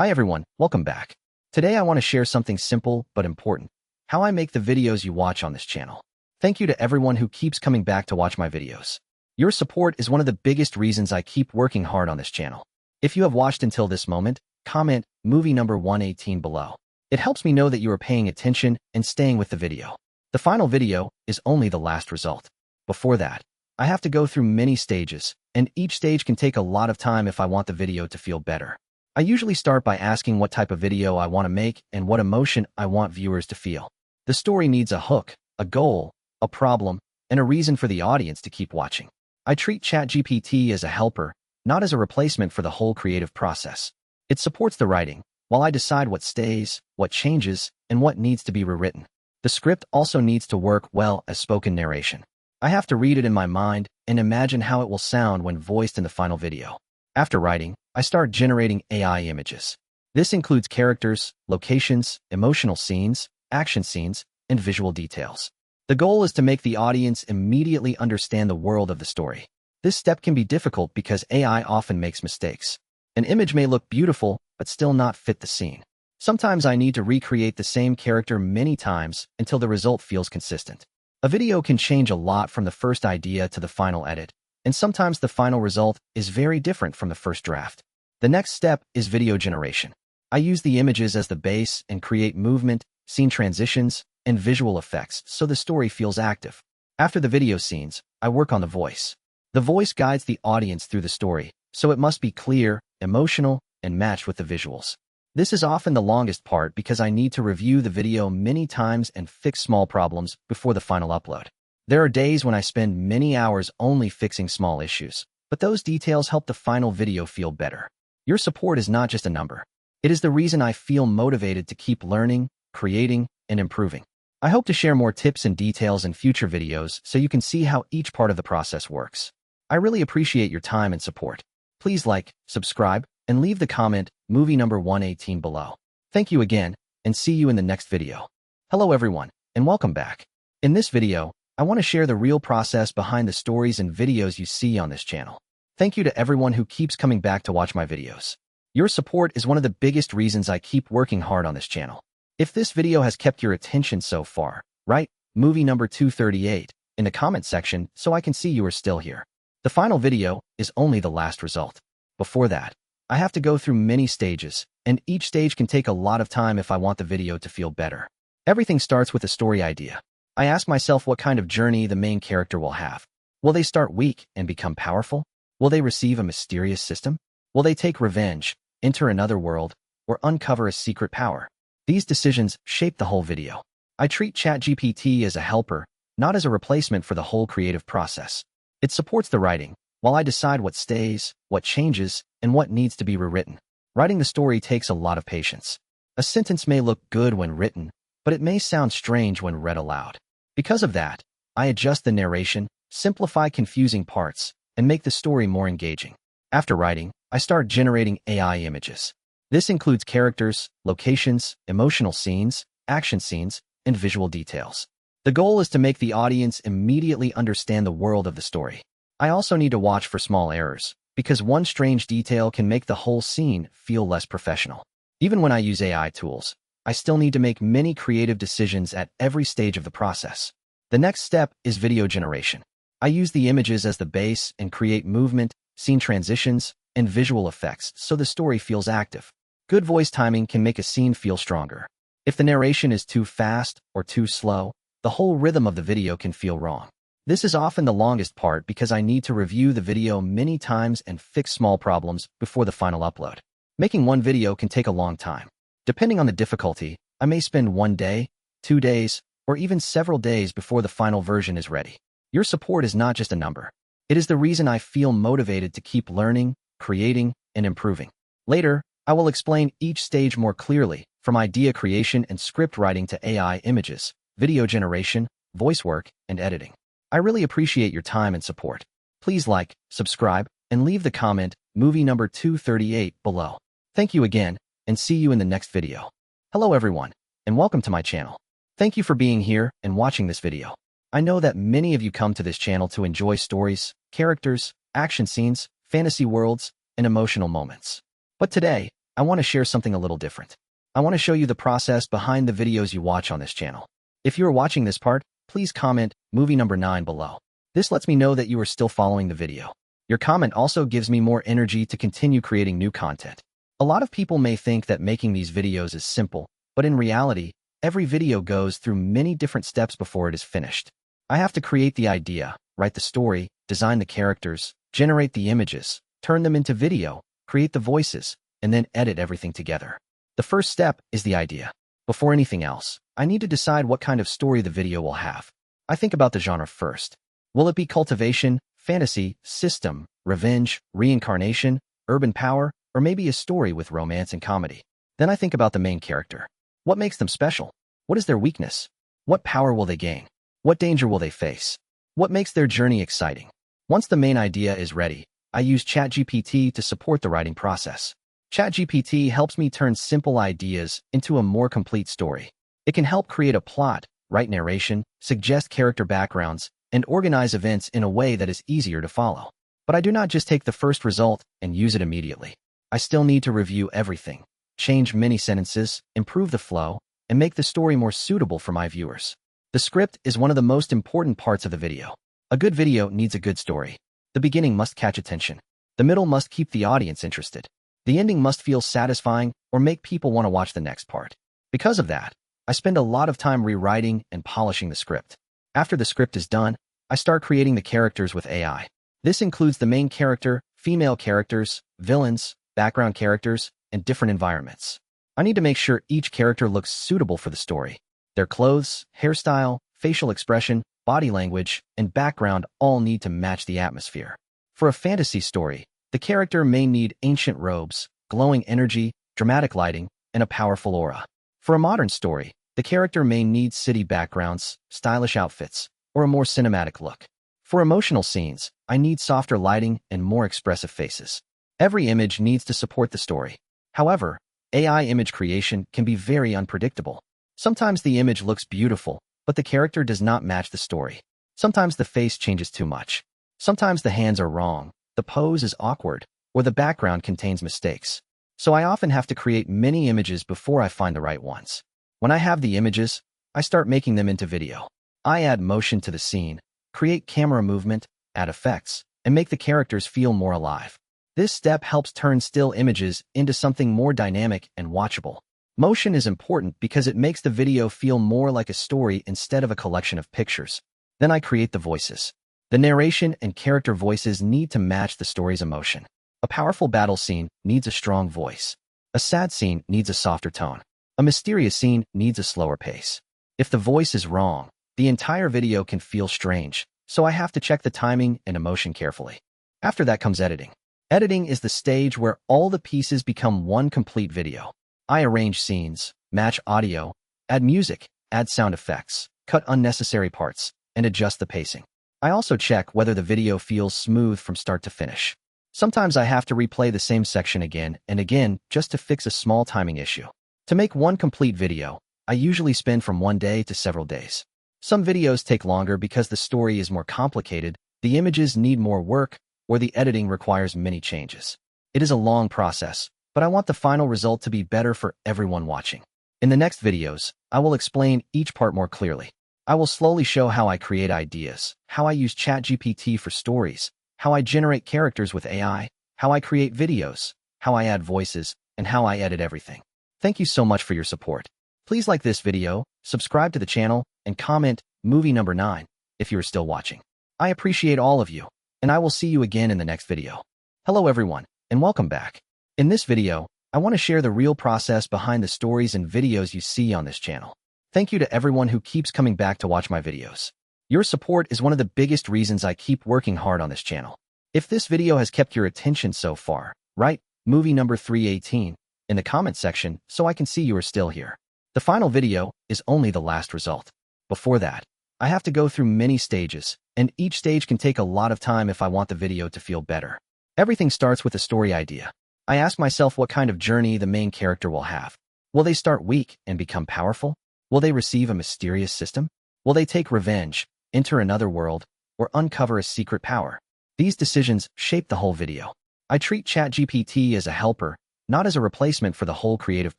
Hi everyone, welcome back. Today I want to share something simple but important. How I make the videos you watch on this channel. Thank you to everyone who keeps coming back to watch my videos. Your support is one of the biggest reasons I keep working hard on this channel. If you have watched until this moment, comment movie number 118 below. It helps me know that you are paying attention and staying with the video. The final video is only the last result. Before that, I have to go through many stages, and each stage can take a lot of time if I want the video to feel better. I usually start by asking what type of video I want to make and what emotion I want viewers to feel. The story needs a hook, a goal, a problem, and a reason for the audience to keep watching. I treat ChatGPT as a helper, not as a replacement for the whole creative process. It supports the writing, while I decide what stays, what changes, and what needs to be rewritten. The script also needs to work well as spoken narration. I have to read it in my mind and imagine how it will sound when voiced in the final video. After writing, I start generating AI images. This includes characters, locations, emotional scenes, action scenes, and visual details. The goal is to make the audience immediately understand the world of the story. This step can be difficult because AI often makes mistakes. An image may look beautiful, but still not fit the scene. Sometimes I need to recreate the same character many times until the result feels consistent. A video can change a lot from the first idea to the final edit, and sometimes the final result is very different from the first draft. The next step is video generation. I use the images as the base and create movement, scene transitions, and visual effects so the story feels active. After the video scenes, I work on the voice. The voice guides the audience through the story, so it must be clear, emotional, and match with the visuals. This is often the longest part because I need to review the video many times and fix small problems before the final upload. There are days when I spend many hours only fixing small issues, but those details help the final video feel better. Your support is not just a number. It is the reason I feel motivated to keep learning, creating, and improving. I hope to share more tips and details in future videos so you can see how each part of the process works. I really appreciate your time and support. Please like, subscribe, and leave the comment movie number 118 below. Thank you again, and see you in the next video. Hello everyone, and welcome back. In this video, I want to share the real process behind the stories and videos you see on this channel. Thank you to everyone who keeps coming back to watch my videos. Your support is one of the biggest reasons I keep working hard on this channel. If this video has kept your attention so far, write movie number 238 in the comment section so I can see you are still here. The final video is only the last result. Before that, I have to go through many stages, and each stage can take a lot of time if I want the video to feel better. Everything starts with a story idea. I ask myself what kind of journey the main character will have. Will they start weak and become powerful? Will they receive a mysterious system? Will they take revenge, enter another world, or uncover a secret power? These decisions shape the whole video. I treat ChatGPT as a helper, not as a replacement for the whole creative process. It supports the writing, while I decide what stays, what changes, and what needs to be rewritten. Writing the story takes a lot of patience. A sentence may look good when written, but it may sound strange when read aloud. Because of that, I adjust the narration, simplify confusing parts, and make the story more engaging. After writing, I start generating AI images. This includes characters, locations, emotional scenes, action scenes, and visual details. The goal is to make the audience immediately understand the world of the story. I also need to watch for small errors, because one strange detail can make the whole scene feel less professional. Even when I use AI tools, I still need to make many creative decisions at every stage of the process. The next step is video generation. I use the images as the base and create movement, scene transitions, and visual effects so the story feels active. Good voice timing can make a scene feel stronger. If the narration is too fast or too slow, the whole rhythm of the video can feel wrong. This is often the longest part because I need to review the video many times and fix small problems before the final upload. Making one video can take a long time. Depending on the difficulty, I may spend 1 day, 2 days, or even several days before the final version is ready. Your support is not just a number. It is the reason I feel motivated to keep learning, creating, and improving. Later, I will explain each stage more clearly, from idea creation and script writing to AI images, video generation, voice work, and editing. I really appreciate your time and support. Please like, subscribe, and leave the comment movie number 238 below. Thank you again, and see you in the next video. Hello everyone, and welcome to my channel. Thank you for being here and watching this video. I know that many of you come to this channel to enjoy stories, characters, action scenes, fantasy worlds, and emotional moments. But today, I want to share something a little different. I want to show you the process behind the videos you watch on this channel. If you are watching this part, please comment movie number 9 below. This lets me know that you are still following the video. Your comment also gives me more energy to continue creating new content. A lot of people may think that making these videos is simple, but in reality, every video goes through many different steps before it is finished. I have to create the idea, write the story, design the characters, generate the images, turn them into video, create the voices, and then edit everything together. The first step is the idea. Before anything else, I need to decide what kind of story the video will have. I think about the genre first. Will it be cultivation, fantasy, system, revenge, reincarnation, urban power, or maybe a story with romance and comedy? Then I think about the main character. What makes them special? What is their weakness? What power will they gain? What danger will they face? What makes their journey exciting? Once the main idea is ready, I use ChatGPT to support the writing process. ChatGPT helps me turn simple ideas into a more complete story. It can help create a plot, write narration, suggest character backgrounds, and organize events in a way that is easier to follow. But I do not just take the first result and use it immediately. I still need to review everything, change many sentences, improve the flow, and make the story more suitable for my viewers. The script is one of the most important parts of the video. A good video needs a good story. The beginning must catch attention. The middle must keep the audience interested. The ending must feel satisfying or make people want to watch the next part. Because of that, I spend a lot of time rewriting and polishing the script. After the script is done, I start creating the characters with AI. This includes the main character, female characters, villains, background characters, and different environments. I need to make sure each character looks suitable for the story. Their clothes, hairstyle, facial expression, body language, and background all need to match the atmosphere. For a fantasy story, the character may need ancient robes, glowing energy, dramatic lighting, and a powerful aura. For a modern story, the character may need city backgrounds, stylish outfits, or a more cinematic look. For emotional scenes, I need softer lighting and more expressive faces. Every image needs to support the story. However, AI image creation can be very unpredictable. Sometimes the image looks beautiful, but the character does not match the story. Sometimes the face changes too much. Sometimes the hands are wrong, the pose is awkward, or the background contains mistakes. So I often have to create many images before I find the right ones. When I have the images, I start making them into video. I add motion to the scene, create camera movement, add effects, and make the characters feel more alive. This step helps turn still images into something more dynamic and watchable. Motion is important because it makes the video feel more like a story instead of a collection of pictures. Then I create the voices. The narration and character voices need to match the story's emotion. A powerful battle scene needs a strong voice. A sad scene needs a softer tone. A mysterious scene needs a slower pace. If the voice is wrong, the entire video can feel strange, so I have to check the timing and emotion carefully. After that comes editing. Editing is the stage where all the pieces become one complete video. I arrange scenes, match audio, add music, add sound effects, cut unnecessary parts, and adjust the pacing. I also check whether the video feels smooth from start to finish. Sometimes I have to replay the same section again and again just to fix a small timing issue. To make one complete video, I usually spend from 1 day to several days. Some videos take longer because the story is more complicated, the images need more work, or the editing requires many changes. It is a long process, but I want the final result to be better for everyone watching. In the next videos, I will explain each part more clearly. I will slowly show how I create ideas, how I use ChatGPT for stories, how I generate characters with AI, how I create videos, how I add voices, and how I edit everything. Thank you so much for your support. Please like this video, subscribe to the channel, and comment movie number 9 if you are still watching. I appreciate all of you, and I will see you again in the next video. Hello everyone, and welcome back. In this video, I want to share the real process behind the stories and videos you see on this channel. Thank you to everyone who keeps coming back to watch my videos. Your support is one of the biggest reasons I keep working hard on this channel. If this video has kept your attention so far, write movie number 318 in the comment section so I can see you are still here. The final video is only the last result. Before that, I have to go through many stages, and each stage can take a lot of time if I want the video to feel better. Everything starts with a story idea. I ask myself what kind of journey the main character will have. Will they start weak and become powerful? Will they receive a mysterious system? Will they take revenge, enter another world, or uncover a secret power? These decisions shape the whole video. I treat ChatGPT as a helper, not as a replacement for the whole creative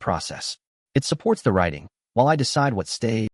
process. It supports the writing, while I decide what stage